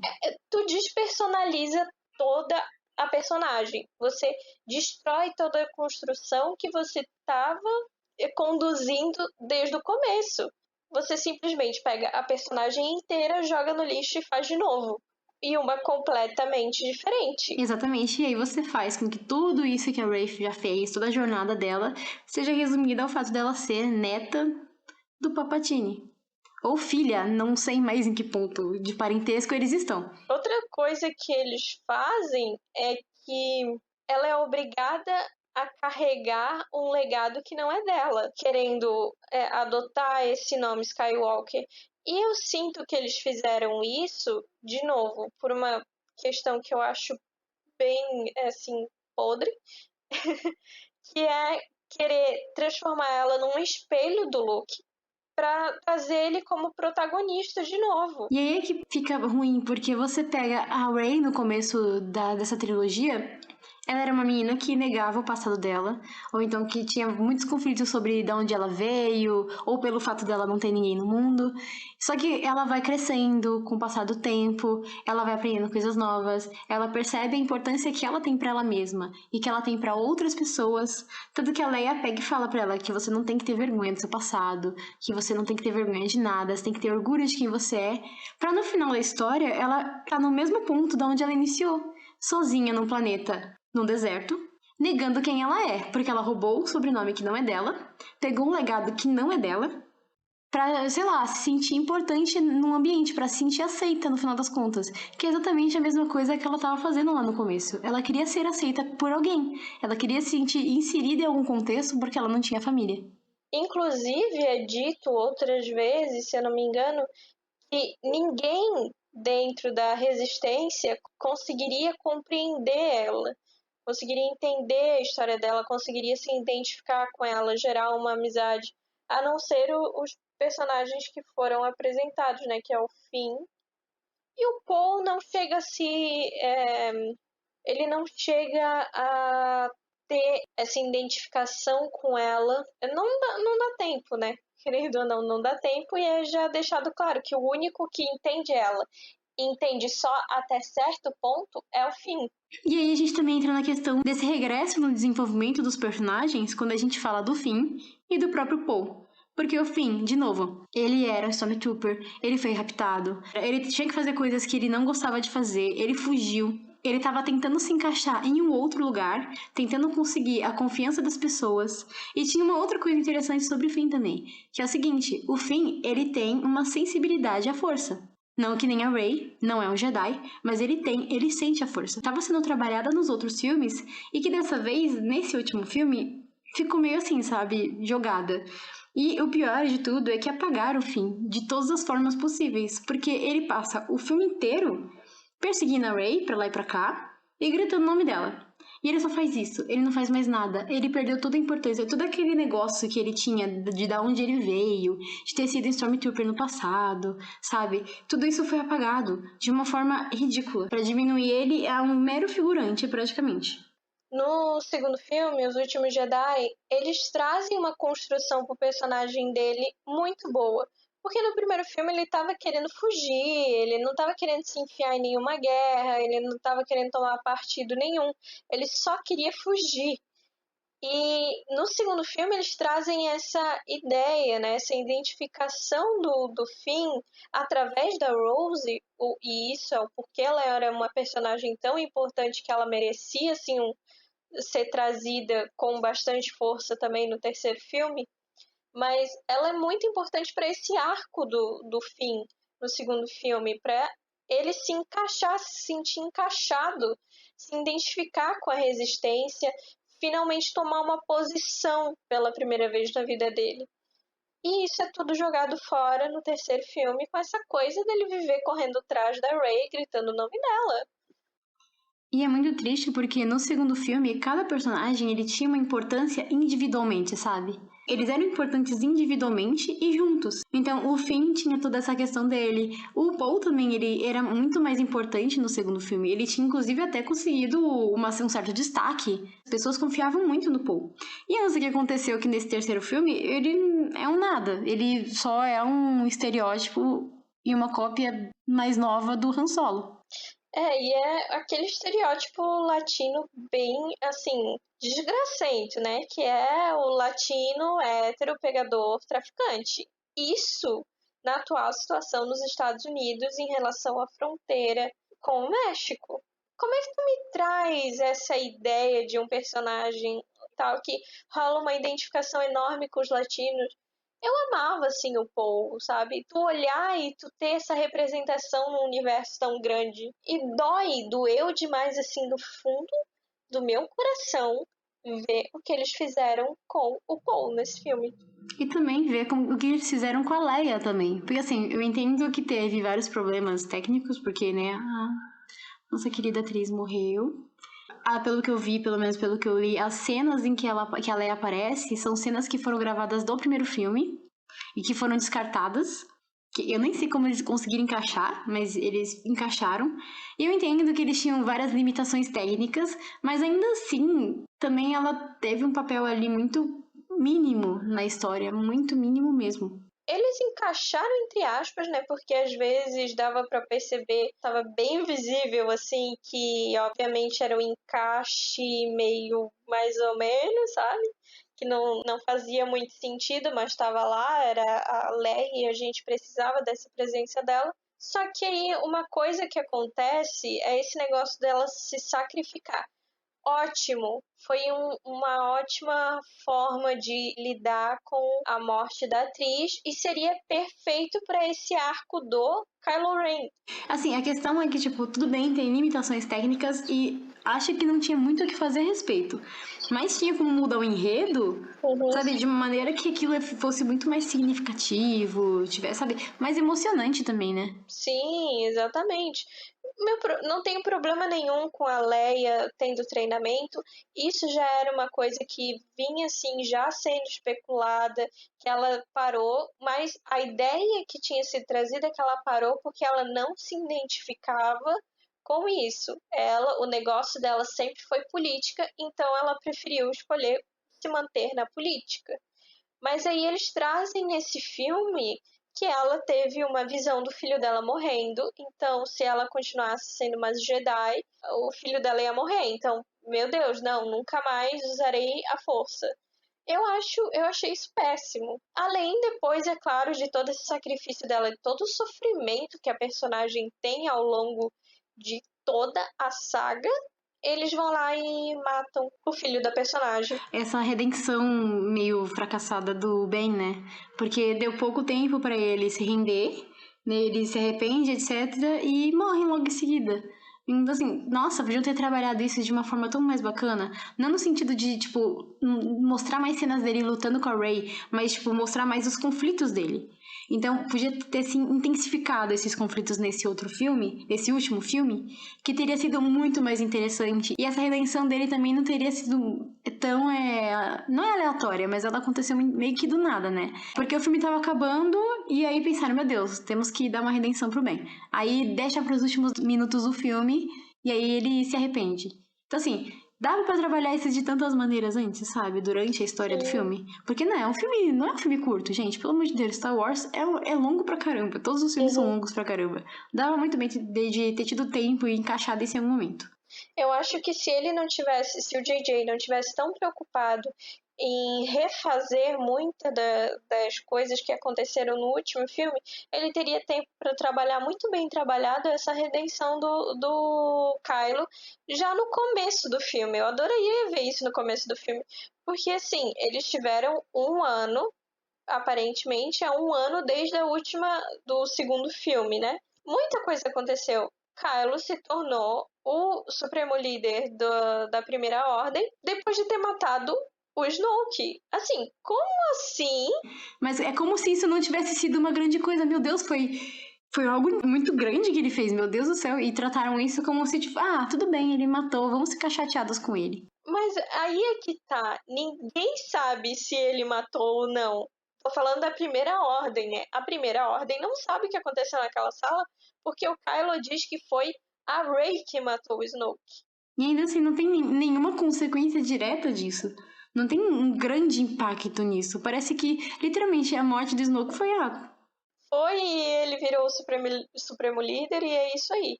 Tu despersonaliza toda a personagem. Você destrói toda a construção que você estava conduzindo desde o começo. Você simplesmente pega a personagem inteira, joga no lixo e faz de novo. E uma completamente diferente. Exatamente, e aí você faz com que tudo isso que a Rafe já fez, toda a jornada dela, seja resumida ao fato dela ser neta do Palpatine. Ou filha, não sei mais em que ponto de parentesco eles estão. Outra coisa que eles fazem é que ela é obrigada a carregar um legado que não é dela, querendo adotar esse nome Skywalker. E eu sinto que eles fizeram isso, de novo, por uma questão que eu acho bem, assim, podre, que é querer transformar ela num espelho do Luke para trazer ele como protagonista de novo. E aí é que fica ruim, porque você pega a Rey no começo dessa trilogia, ela era uma menina que negava o passado dela, ou então que tinha muitos conflitos sobre de onde ela veio, ou pelo fato dela não ter ninguém no mundo. Só que ela vai crescendo com o passar do tempo, ela vai aprendendo coisas novas, ela percebe a importância que ela tem pra ela mesma e que ela tem pra outras pessoas. Tanto que a Leia pega e fala pra ela que você não tem que ter vergonha do seu passado, que você não tem que ter vergonha de nada, você tem que ter orgulho de quem você é. Pra no final da história, ela tá no mesmo ponto da onde ela iniciou, sozinha num planeta, num deserto, negando quem ela é, porque ela roubou um sobrenome que não é dela, pegou um legado que não é dela, pra, sei lá, se sentir importante num ambiente, pra se sentir aceita no final das contas, que é exatamente a mesma coisa que ela tava fazendo lá no começo. Ela queria ser aceita por alguém, ela queria se sentir inserida em algum contexto porque ela não tinha família. Inclusive, é dito outras vezes, se eu não me engano, que ninguém dentro da resistência conseguiria compreender ela, conseguiria entender a história dela, conseguiria se identificar com ela, gerar uma amizade, a não ser os personagens que foram apresentados, né, que é o Finn. E o Paul não chega a se... ele não chega a ter essa identificação com ela. Não dá tempo, né? Querendo ou não, não dá tempo, e é já deixado claro que o único que entende ela entende só até certo ponto é o Finn. E aí a gente também entra na questão desse regresso no desenvolvimento dos personagens quando a gente fala do Finn e do próprio Paul. Porque o Finn, de novo, ele era Stormtrooper, ele foi raptado, ele tinha que fazer coisas que ele não gostava de fazer, ele fugiu, ele estava tentando se encaixar em um outro lugar, tentando conseguir a confiança das pessoas. E tinha uma outra coisa interessante sobre o Finn também, que é o seguinte, o Finn, ele tem uma sensibilidade à força. Não que nem a Rey, não é um Jedi, mas ele sente a força. Tava sendo trabalhada nos outros filmes e que dessa vez, nesse último filme, ficou meio assim, sabe, jogada. E o pior de tudo é que apagaram o Finn de todas as formas possíveis, porque ele passa o filme inteiro perseguindo a Rey pra lá e pra cá e gritando o nome dela. E ele só faz isso, ele não faz mais nada. Ele perdeu toda a importância, todo aquele negócio que ele tinha de da onde ele veio, de ter sido Stormtrooper no passado, sabe? Tudo isso foi apagado de uma forma ridícula, pra diminuir ele a um mero figurante, praticamente. No segundo filme, Os Últimos Jedi, eles trazem uma construção pro personagem dele muito boa. Porque no primeiro filme ele estava querendo fugir, ele não estava querendo se enfiar em nenhuma guerra, ele não estava querendo tomar partido nenhum, ele só queria fugir. E no segundo filme eles trazem essa ideia, né, essa identificação do Finn através da Rose, e isso é o porquê ela era uma personagem tão importante que ela merecia assim, ser trazida com bastante força também no terceiro filme, mas ela é muito importante para esse arco do Finn no segundo filme, para ele se encaixar, se sentir encaixado, se identificar com a resistência, finalmente tomar uma posição pela primeira vez na vida dele. E isso é tudo jogado fora no terceiro filme, com essa coisa dele viver correndo atrás da Rey, gritando o nome dela. E é muito triste porque no segundo filme, cada personagem ele tinha uma importância individualmente, sabe? Eles eram importantes individualmente e juntos. Então, o Finn tinha toda essa questão dele. O Paul também, ele era muito mais importante no segundo filme. Ele tinha, inclusive, até conseguido um certo destaque. As pessoas confiavam muito no Paul. E antes, o que aconteceu que nesse terceiro filme, ele é um nada. Ele só é um estereótipo e uma cópia mais nova do Han Solo. E é aquele estereótipo latino bem, assim, desgracento, né? Que é o latino hétero pegador traficante. Isso na atual situação nos Estados Unidos em relação à fronteira com o México. Como é que tu me traz essa ideia de um personagem tal que rola uma identificação enorme com os latinos? Eu amava, assim, o Paul, sabe? Tu olhar e tu ter essa representação num universo tão grande. E doeu demais, assim, no fundo do meu coração ver o que eles fizeram com o Paul nesse filme. E também ver o que eles fizeram com a Leia também. Porque assim, eu entendo que teve vários problemas técnicos, porque, né, a nossa querida atriz morreu. Pelo que eu vi, pelo menos pelo que eu li, as cenas em que a Leia aparece são cenas que foram gravadas do primeiro filme e que foram descartadas. Que eu nem sei como eles conseguiram encaixar, mas eles encaixaram. E eu entendo que eles tinham várias limitações técnicas, mas ainda assim, também ela teve um papel ali muito mínimo na história, muito mínimo mesmo. Eles encaixaram entre aspas, né? Porque às vezes dava para perceber, estava bem visível assim que obviamente era um encaixe meio mais ou menos, sabe? Que não fazia muito sentido, mas estava lá, era a Leia e a gente precisava dessa presença dela. Só que aí uma coisa que acontece é esse negócio dela se sacrificar. Ótimo, foi uma ótima forma de lidar com a morte da atriz e seria perfeito para esse arco do Kylo Ren. Assim, a questão é que, tipo, tudo bem, tem limitações técnicas e acho que não tinha muito o que fazer a respeito. Mas tinha como mudar o enredo, sabe, de uma maneira que aquilo fosse muito mais significativo, tivesse, sabe, mais emocionante também, né? Sim, exatamente. Não tenho problema nenhum com a Leia tendo treinamento. Isso já era uma coisa que vinha assim já sendo especulada, que ela parou, mas a ideia que tinha sido trazida é que ela parou porque ela não se identificava com isso. O negócio dela sempre foi política, então ela preferiu escolher se manter na política. Mas aí eles trazem nesse filme que ela teve uma visão do filho dela morrendo, então se ela continuasse sendo uma Jedi, o filho dela ia morrer. Então, meu Deus, não, nunca mais usarei a força. Eu achei isso péssimo. Além depois, é claro, de todo esse sacrifício dela, de todo o sofrimento que a personagem tem ao longo de toda a saga, eles vão lá e matam o filho da personagem. Essa redenção meio fracassada do Ben, né? Porque deu pouco tempo pra ele se render, né? Ele se arrepende, etc. E morre logo em seguida. Então, assim, nossa, podiam ter trabalhado isso de uma forma tão mais bacana. Não no sentido de, tipo, mostrar mais cenas dele lutando com a Rey, mas, tipo, mostrar mais os conflitos dele. Então, podia ter se intensificado esses conflitos nesse outro filme, nesse último filme, que teria sido muito mais interessante. E essa redenção dele também não teria sido tão, não é aleatória, mas ela aconteceu meio que do nada, né? Porque o filme tava acabando e aí pensaram, meu Deus, temos que dar uma redenção pro Ben. Aí deixa pros últimos minutos do filme e aí ele se arrepende. Então, assim, dava pra trabalhar isso de tantas maneiras antes, sabe? Durante a história do filme. Porque não é um filme curto, gente. Pelo amor de Deus, Star Wars é longo pra caramba. Todos os filmes são longos pra caramba. Dava muito bem de ter tido tempo e encaixado esse em algum momento. Eu acho que se o JJ não tivesse tão preocupado em refazer muitas das coisas que aconteceram no último filme, ele teria tempo para trabalhar muito bem trabalhado essa redenção do Kylo já no começo do filme. Eu adoraria ver isso no começo do filme, porque assim, eles tiveram um ano, aparentemente é um ano desde do segundo filme, né? Muita coisa aconteceu. Kylo se tornou o Supremo Líder da Primeira Ordem depois de ter matado o Snoke. Assim, como assim? Mas é como se isso não tivesse sido uma grande coisa. Meu Deus, foi algo muito grande que ele fez, meu Deus do céu. E trataram isso como se, tipo, tudo bem, ele matou, vamos ficar chateados com ele. Mas aí é que tá. Ninguém sabe se ele matou ou não. Tô falando da Primeira Ordem, né? A Primeira Ordem não sabe o que aconteceu naquela sala, porque o Kylo diz que foi a Rey que matou o Snoke. E ainda assim, não tem nenhuma consequência direta disso. Não tem um grande impacto nisso. Parece que, literalmente, a morte do Snoke foi Foi e ele virou o Supremo Líder e é isso aí.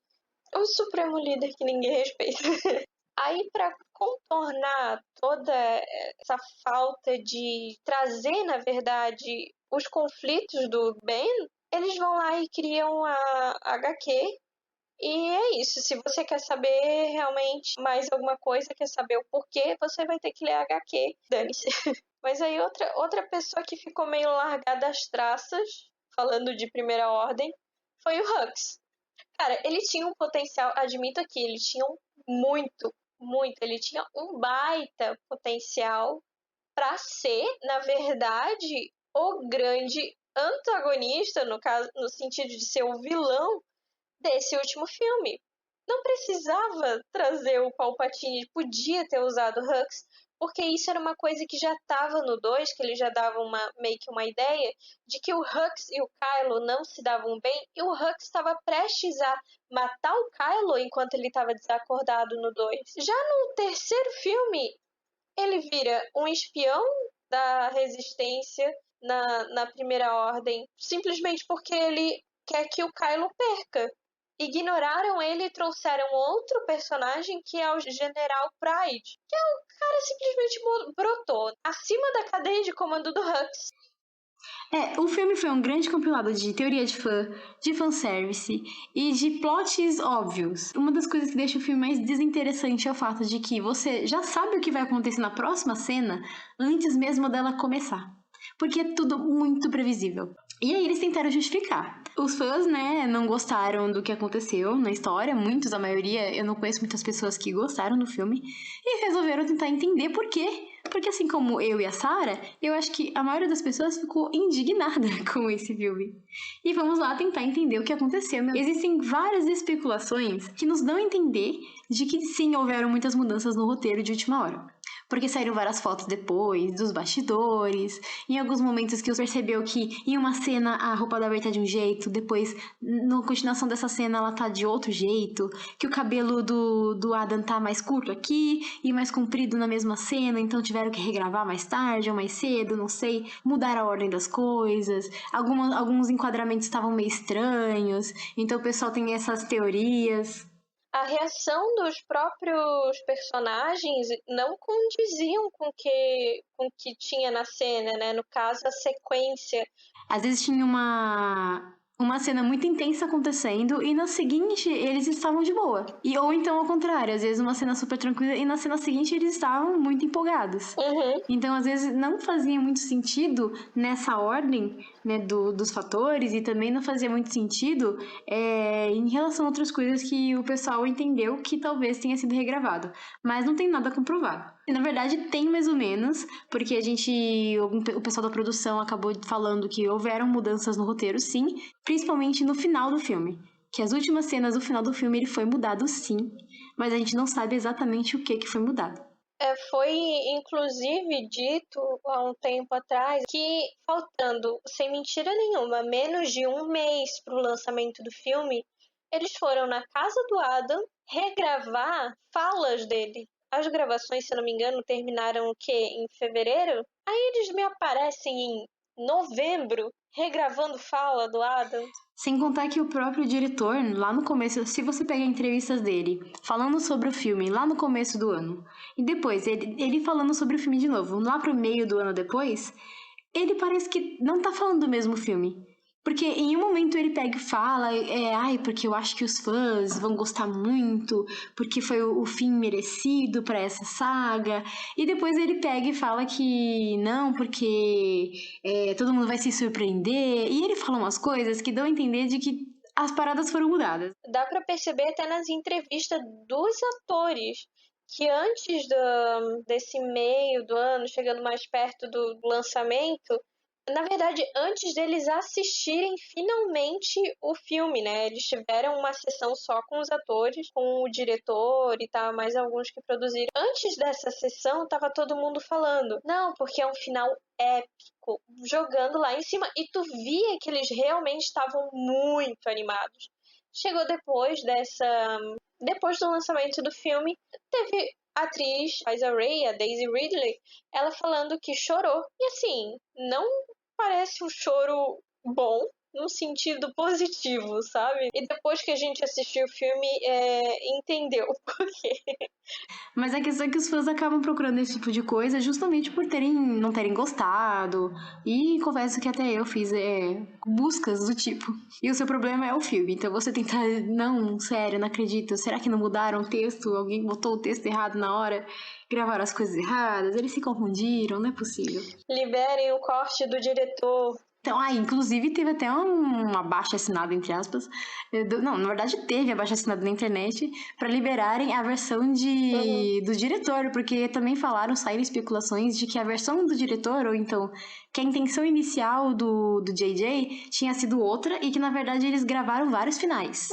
O Supremo Líder que ninguém respeita. Aí, para contornar toda essa falta de trazer, na verdade, os conflitos do Ben, eles vão lá e criam a HQ. E é isso. Se você quer saber realmente mais alguma coisa, quer saber o porquê, você vai ter que ler a HQ. Dane-se. Mas aí outra pessoa que ficou meio largada às traças, falando de Primeira Ordem, foi o Hux. Cara, ele tinha um potencial, admito aqui, ele tinha muito, ele tinha um baita potencial para ser, na verdade, o grande antagonista, no caso, no sentido de ser o vilão desse último filme. Não precisava trazer o Palpatine, podia ter usado o Hux, porque isso era uma coisa que já estava no 2, que ele já dava meio que uma ideia de que o Hux e o Kylo não se davam bem, e o Hux estava prestes a matar o Kylo enquanto ele estava desacordado no 2. Já no terceiro filme, ele vira um espião da Resistência na Primeira Ordem, simplesmente porque ele quer que o Kylo perca. Ignoraram ele e trouxeram outro personagem que é o General Pride, que é o cara simplesmente brotou acima da cadeia de comando do Hux. O filme foi um grande compilado de teoria de fã, de fanservice e de plots óbvios. Uma das coisas que deixa o filme mais desinteressante é o fato de que você já sabe o que vai acontecer na próxima cena antes mesmo dela começar. Porque é tudo muito previsível. E aí eles tentaram justificar. Os fãs, né, não gostaram do que aconteceu na história. Muitos, a maioria, eu não conheço muitas pessoas que gostaram do filme. E resolveram tentar entender por quê. Porque assim como eu e a Sarah, eu acho que a maioria das pessoas ficou indignada com esse filme. E vamos lá tentar entender o que aconteceu. Existem várias especulações que nos dão a entender de que sim, houveram muitas mudanças no roteiro de última hora. Porque saíram várias fotos depois, dos bastidores, em alguns momentos que você percebeu que em uma cena a roupa da Rey tá de um jeito, depois, na continuação dessa cena, ela tá de outro jeito, que o cabelo do Adam tá mais curto aqui e mais comprido na mesma cena, então tiveram que regravar mais tarde ou mais cedo, não sei, mudar a ordem das coisas, alguns enquadramentos estavam meio estranhos, então o pessoal tem essas teorias. A reação dos próprios personagens não condiziam com o que tinha na cena, né? No caso, a sequência. Às vezes tinha uma cena muito intensa acontecendo e na seguinte eles estavam de boa. Ou então ao contrário, às vezes uma cena super tranquila e na cena seguinte eles estavam muito empolgados. Uhum. Então às vezes não fazia muito sentido nessa ordem, né, dos fatores, e também não fazia muito sentido em relação a outras coisas que o pessoal entendeu que talvez tenha sido regravado. Mas não tem nada comprovado. E, na verdade, tem mais ou menos, porque o pessoal da produção acabou falando que houveram mudanças no roteiro, sim, principalmente no final do filme. Que as últimas cenas do final do filme ele foi mudado, sim, mas a gente não sabe exatamente o que foi mudado. Foi, inclusive, dito há um tempo atrás que, faltando, sem mentira nenhuma, menos de um mês para o lançamento do filme, eles foram na casa do Adam regravar falas dele. As gravações, se não me engano, terminaram o quê? Em fevereiro? Aí eles me aparecem em novembro regravando fala do Adam. Sem contar que o próprio diretor, lá no começo, se você pegar entrevistas dele, falando sobre o filme lá no começo do ano, e depois ele falando sobre o filme de novo, lá pro meio do ano depois, ele parece que não tá falando do mesmo filme. Porque em um momento ele pega e fala, porque eu acho que os fãs vão gostar muito, porque foi o fim merecido pra essa saga. E depois ele pega e fala que não, porque todo mundo vai se surpreender. E ele fala umas coisas que dão a entender de que as paradas foram mudadas. Dá pra perceber até nas entrevistas dos atores que antes desse meio do ano, chegando mais perto do lançamento, na verdade, antes deles assistirem finalmente o filme, né? Eles tiveram uma sessão só com os atores, com o diretor e tal, mais alguns que produziram. Antes dessa sessão, tava todo mundo falando, não, porque é um final épico, jogando lá em cima, e tu via que eles realmente estavam muito animados. Chegou depois do lançamento do filme, teve a atriz, faz a Rey, a Daisy Ridley, ela falando que chorou. E assim, não parece um choro bom, no sentido positivo, sabe? E depois que a gente assistiu o filme, entendeu por quê. Mas a questão é que os fãs acabam procurando esse tipo de coisa justamente por não terem gostado. E confesso que até eu fiz buscas do tipo. E o seu problema é o filme. Então você tentar, não, sério, não acredito. Será que não mudaram o texto? Alguém botou o texto errado na hora? Gravaram as coisas erradas? Eles se confundiram? Não é possível. Liberem o corte do diretor. Então, inclusive teve até um abaixo-assinado, entre aspas. Não, na verdade teve abaixo-assinado na internet para liberarem a versão do diretor, porque também saíram especulações de que a versão do diretor, ou então que a intenção inicial do JJ tinha sido outra e que na verdade eles gravaram vários finais.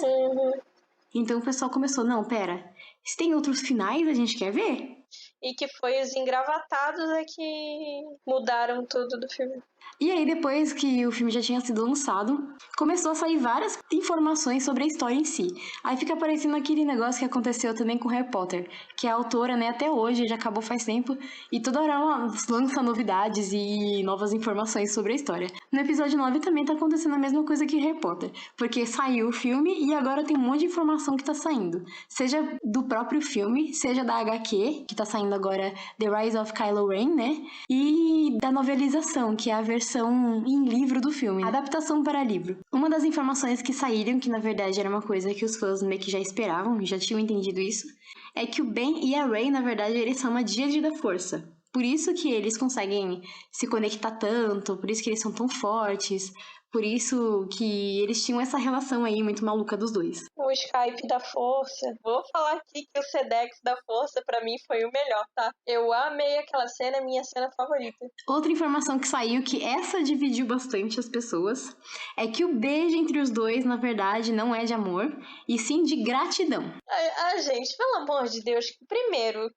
Então o pessoal começou, não, pera, se tem outros finais a gente quer ver? E que foi os engravatados que mudaram tudo do filme. E aí, depois que o filme já tinha sido lançado, começou a sair várias informações sobre a história em si. Aí fica parecendo aquele negócio que aconteceu também com Harry Potter, que a autora, né, até hoje, já acabou faz tempo, e toda hora ela lança novidades e novas informações sobre a história. No episódio 9 também tá acontecendo a mesma coisa que Harry Potter, porque saiu o filme e agora tem um monte de informação que tá saindo. Seja do próprio filme, seja da HQ, que tá saindo agora The Rise of Kylo Ren, né, e da novelização, que é a versão em livro do filme, adaptação para livro. Uma das informações que saíram, que na verdade era uma coisa que os fãs meio que já esperavam, já tinham entendido isso, é que o Ben e a Rey, na verdade, eles são uma díade da força. Por isso que eles conseguem se conectar tanto, por isso que eles são tão fortes, por isso que eles tinham essa relação aí muito maluca dos dois. O Skype da Força. Vou falar aqui que o Sedex da Força pra mim foi o melhor, tá? Eu amei aquela cena, é minha cena favorita. Outra informação que saiu, que essa dividiu bastante as pessoas, é que o beijo entre os dois, na verdade, não é de amor, e sim de gratidão. Gente, pelo amor de Deus, primeiro,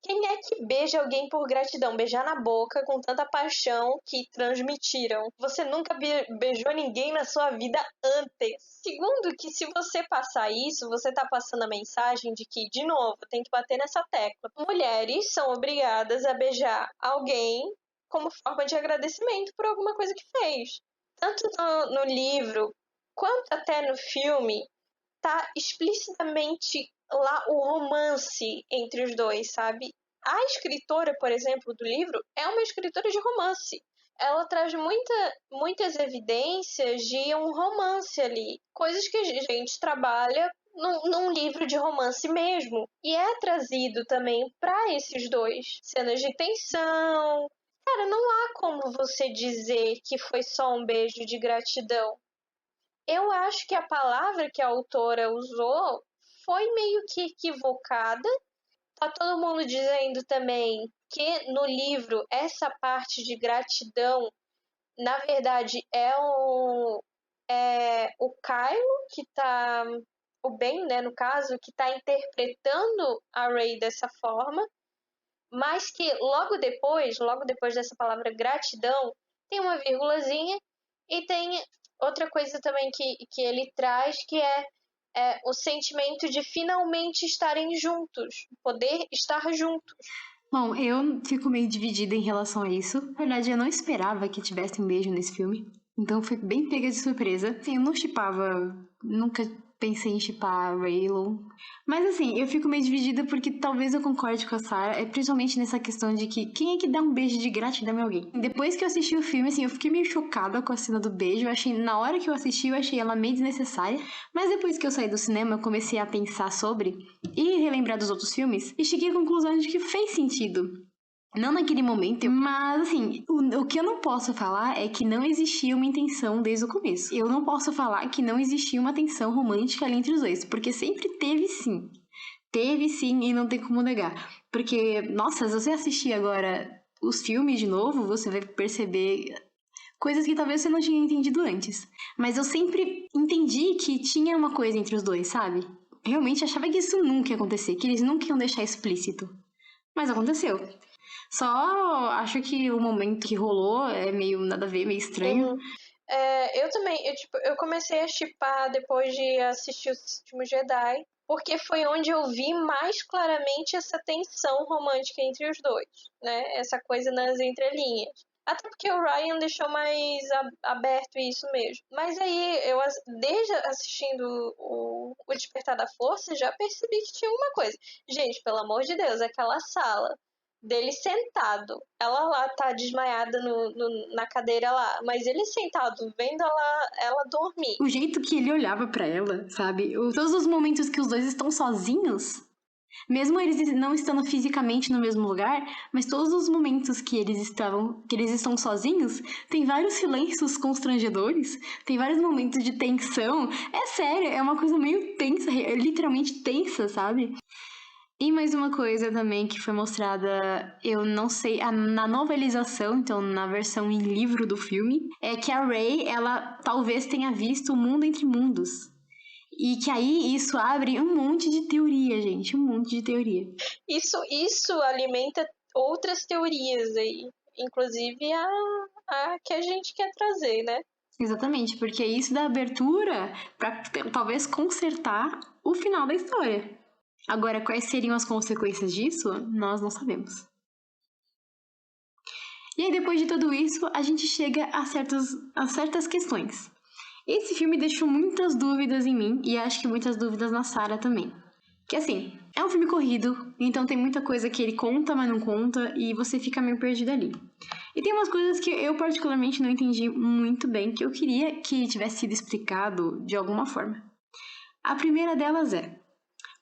quem é que beija alguém por gratidão? Beijar na boca com tanta paixão que transmitiram. Você nunca beijou ninguém na sua vida antes. Segundo, que se você passar isso, você tá passando a mensagem de que, de novo, tem que bater nessa tecla. Mulheres são obrigadas a beijar alguém como forma de agradecimento por alguma coisa que fez. Tanto no livro quanto até no filme, tá explicitamente lá o romance entre os dois, sabe? A escritora, por exemplo, do livro é uma escritora de romance. Ela traz muitas evidências de um romance ali, coisas que a gente trabalha num livro de romance mesmo. E é trazido também para esses dois. Cenas de tensão. Cara, não há como você dizer que foi só um beijo de gratidão. Eu acho que a palavra que a autora usou foi meio que equivocada. Tá todo mundo dizendo também que no livro essa parte de gratidão, na verdade, é o Kylo que tá, o Ben, né, no caso, que tá interpretando a Rey dessa forma, mas que logo depois dessa palavra gratidão, tem uma vírgulazinha e tem outra coisa também que ele traz, que é o sentimento de finalmente estarem juntos, poder estar juntos. Bom, eu fico meio dividida em relação a isso. Na verdade, eu não esperava que tivesse um beijo nesse filme. Então, foi bem pega de surpresa. Assim, eu não shippava, nunca pensei em shippar a Raylo. Mas, assim, eu fico meio dividida porque talvez eu concorde com a Sarah, principalmente nessa questão de que quem é que dá um beijo de gratidão a alguém? Depois que eu assisti o filme, assim, eu fiquei meio chocada com a cena do beijo. Na hora que eu assisti, eu achei ela meio desnecessária. Mas depois que eu saí do cinema, eu comecei a pensar sobre e relembrar dos outros filmes e cheguei à conclusão de que fez sentido. Não naquele momento, mas assim, o que eu não posso falar é que não existia uma intenção desde o começo. Eu não posso falar que não existia uma tensão romântica ali entre os dois, porque sempre teve sim. Teve sim e não tem como negar. Porque, nossa, se você assistir agora os filmes de novo, você vai perceber coisas que talvez você não tinha entendido antes. Mas eu sempre entendi que tinha uma coisa entre os dois, sabe? Realmente achava que isso nunca ia acontecer, que eles nunca iam deixar explícito. Mas aconteceu. Só acho que o momento que rolou é meio nada a ver, meio estranho. Eu também, eu comecei a shippar depois de assistir Os Últimos Jedi, porque foi onde eu vi mais claramente essa tensão romântica entre os dois, né? Essa coisa nas entrelinhas. Até porque o Ryan deixou mais aberto isso mesmo. Mas aí, desde assistindo o Despertar da Força, já percebi que tinha uma coisa. Gente, pelo amor de Deus, aquela sala dele sentado. Ela lá tá desmaiada na cadeira lá, mas ele sentado, vendo ela dormir. O jeito que ele olhava pra ela, sabe? Todos os momentos que os dois estão sozinhos, mesmo eles não estando fisicamente no mesmo lugar, mas todos os momentos que eles estão sozinhos, tem vários silêncios constrangedores, tem vários momentos de tensão. É sério, é uma coisa meio tensa, literalmente tensa, sabe? E mais uma coisa também que foi mostrada, eu não sei, na novelização, então na versão em livro do filme, é que a Rey, ela talvez tenha visto o mundo entre mundos. E que aí isso abre um monte de teoria, gente, um monte de teoria. Isso alimenta outras teorias aí, inclusive a que a gente quer trazer, né? Exatamente, porque isso dá abertura para talvez consertar o final da história. Agora, quais seriam as consequências disso, nós não sabemos. E aí, depois de tudo isso, a gente chega a certas questões. Esse filme deixou muitas dúvidas em mim, e acho que muitas dúvidas na Sarah também. Que assim, é um filme corrido, então tem muita coisa que ele conta, mas não conta, e você fica meio perdido ali. E tem umas coisas que eu particularmente não entendi muito bem, que eu queria que tivesse sido explicado de alguma forma. A primeira delas é: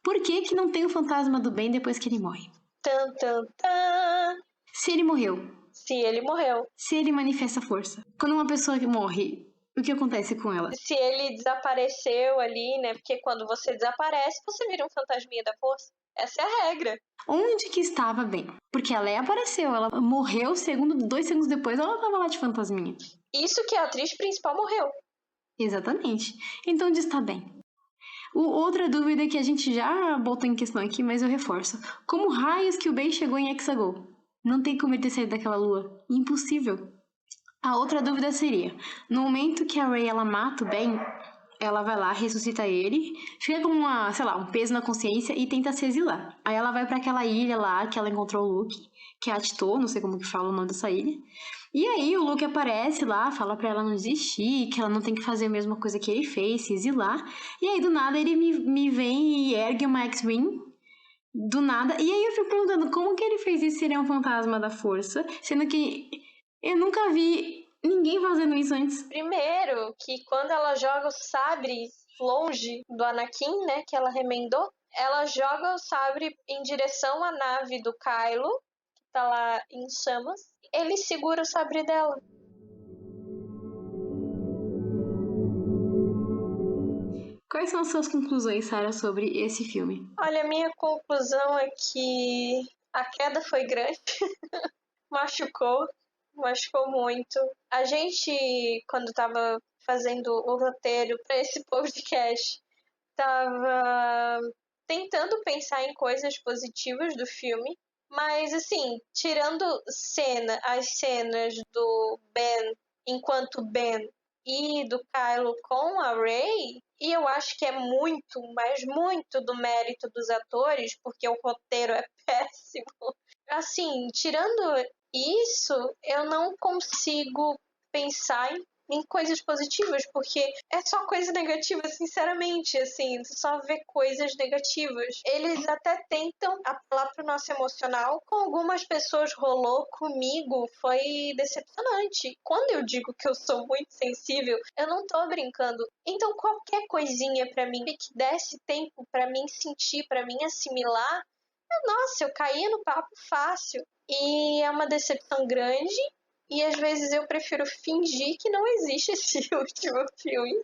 por que não tem o fantasma do bem depois que ele morre? Tan, tan, tan. Se ele morreu, Se ele morreu. se ele manifesta força. Quando uma pessoa morre, o que acontece com ela? Se ele desapareceu ali, né? Porque quando você desaparece, você vira um fantasminha da força. Essa é a regra. Onde que estava bem? Porque a Leia apareceu, ela morreu 2 segundos depois, ela tava lá de fantasminha. Isso que a atriz principal morreu. Exatamente. Então onde está bem? Outra dúvida que a gente já botou em questão aqui, mas eu reforço. Como raios que o Ben chegou em Hexagol? Não tem como ele ter saído daquela lua. Impossível. A outra dúvida seria, no momento que a Rey ela mata o Ben, ela vai lá, ressuscita ele, fica com um peso na consciência e tenta se exilar. Aí ela vai para aquela ilha lá que ela encontrou o Luke, que é a Atito, não sei como que fala o nome dessa ilha. E aí o Luke aparece lá, fala pra ela não desistir, que ela não tem que fazer a mesma coisa que ele fez, se exilar. E aí do nada ele me vem e ergue uma X-Wing. Do nada. E aí eu fico perguntando como que ele fez isso se ele é um fantasma da força, sendo que eu nunca vi ninguém fazendo isso antes. Primeiro, que quando ela joga o sabre longe do Anakin, né, que ela remendou, ela joga o sabre em direção à nave do Kylo, que tá lá em chamas. Ele segura o sabre dela. Quais são as suas conclusões, Sarah, sobre esse filme? Olha, a minha conclusão é que a queda foi grande. Machucou muito. A gente, quando estava fazendo o roteiro para esse podcast, estava tentando pensar em coisas positivas do filme, mas assim, tirando as cenas do Ben enquanto Ben e do Kylo com a Rey, e eu acho que é muito, mas muito do mérito dos atores, porque o roteiro é péssimo. Assim, tirando isso, eu não consigo pensar em coisas positivas, porque é só coisa negativa, sinceramente, assim, só ver coisas negativas. Eles até tentam apelar pro nosso emocional, com algumas pessoas rolou, comigo foi decepcionante. Quando eu digo que eu sou muito sensível, eu não tô brincando. Então qualquer coisinha pra mim que desse tempo pra mim sentir, pra mim assimilar, Nossa, eu caía no papo fácil. E é uma decepção grande. E às vezes eu prefiro fingir que não existe esse último filme.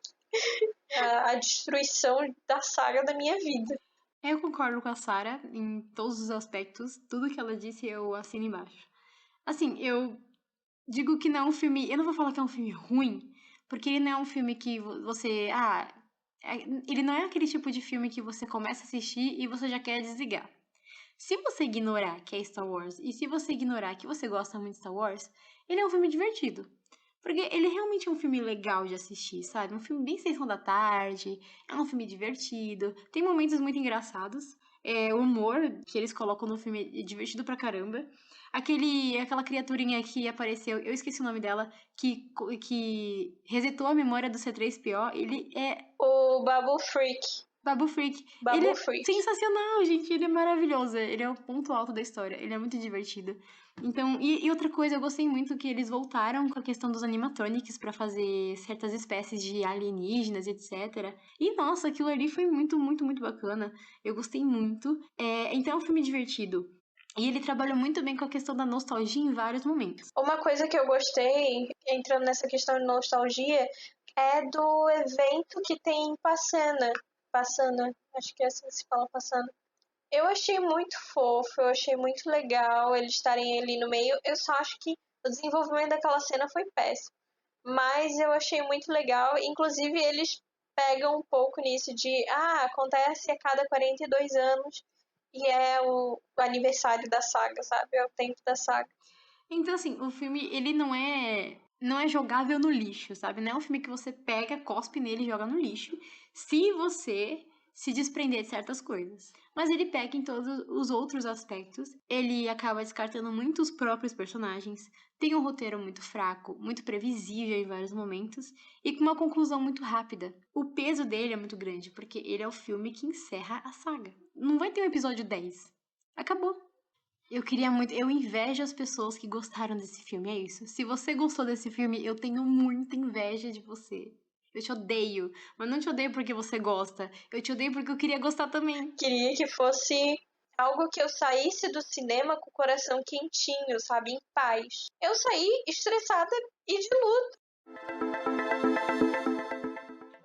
A destruição da saga da minha vida. Eu concordo com a Sarah em todos os aspectos. Tudo que ela disse eu assino embaixo. Assim, eu digo que não é um filme... Eu não vou falar que é um filme ruim, porque ele não é um filme que você... ele não é aquele tipo de filme que você começa a assistir e você já quer desligar. Se você ignorar que é Star Wars e se você ignorar que você gosta muito de Star Wars, ele é um filme divertido. Porque ele realmente é um filme legal de assistir, sabe? Um filme bem sessão da tarde, é um filme divertido, tem momentos muito engraçados. O humor que eles colocam no filme é divertido pra caramba. Aquela criaturinha que apareceu, eu esqueci o nome dela, que resetou a memória do C3PO, ele é O Babu Freak. Babu Freak. Ele Babu é Freak. sensacional, gente. Ele é maravilhoso. Ele é o ponto alto da história. Ele é muito divertido. Então, e outra coisa, eu gostei muito que eles voltaram com a questão dos animatronics pra fazer certas espécies de alienígenas, etc. E, nossa, aquilo ali foi muito, muito, muito bacana. Eu gostei muito. Então, é um filme divertido. E ele trabalhou muito bem com a questão da nostalgia em vários momentos. Uma coisa que eu gostei, entrando nessa questão de nostalgia, é do evento que tem em Passana. Passana, acho que é assim que se fala, Passana. Eu achei muito fofo, eu achei muito legal eles estarem ali no meio. Eu só acho que o desenvolvimento daquela cena foi péssimo. Mas eu achei muito legal. Inclusive, eles pegam um pouco nisso de acontece a cada 42 anos e é o aniversário da saga, sabe? É o tempo da saga. Então, assim, o filme, ele não é jogável no lixo, sabe? Não é um filme que você pega, cospe nele e joga no lixo, se você se desprender de certas coisas. Mas ele pega em todos os outros aspectos, ele acaba descartando muito os próprios personagens, tem um roteiro muito fraco, muito previsível em vários momentos, e com uma conclusão muito rápida. O peso dele é muito grande, porque ele é o filme que encerra a saga. Não vai ter um episódio 10. Acabou. Eu invejo as pessoas que gostaram desse filme, é isso. Se você gostou desse filme, eu tenho muita inveja de você. Eu te odeio, mas não te odeio porque você gosta. Eu te odeio porque eu queria gostar também. Queria que fosse algo que eu saísse do cinema com o coração quentinho, sabe? Em paz. Eu saí estressada e de luto.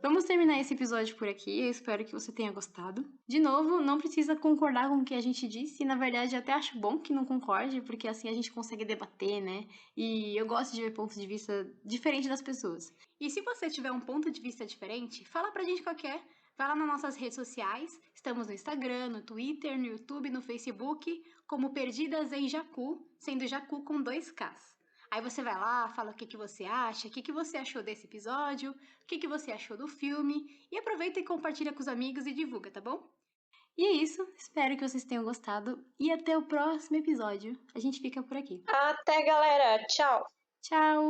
Vamos terminar esse episódio por aqui. Eu espero que você tenha gostado. De novo, não precisa concordar com o que a gente disse. Na verdade, até acho bom que não concorde, porque assim a gente consegue debater, né? E eu gosto de ver pontos de vista diferentes das pessoas. E se você tiver um ponto de vista diferente, fala pra gente qualquer. Vai lá nas nossas redes sociais. Estamos no Instagram, no Twitter, no YouTube, no Facebook, como Perdidas em Jacu, sendo Jacu com 2 Ks. Aí você vai lá, fala o que você acha, o que você achou desse episódio, o que você achou do filme, e aproveita e compartilha com os amigos e divulga, tá bom? E é isso, espero que vocês tenham gostado e até o próximo episódio. A gente fica por aqui. Até, galera. Tchau. Tchau!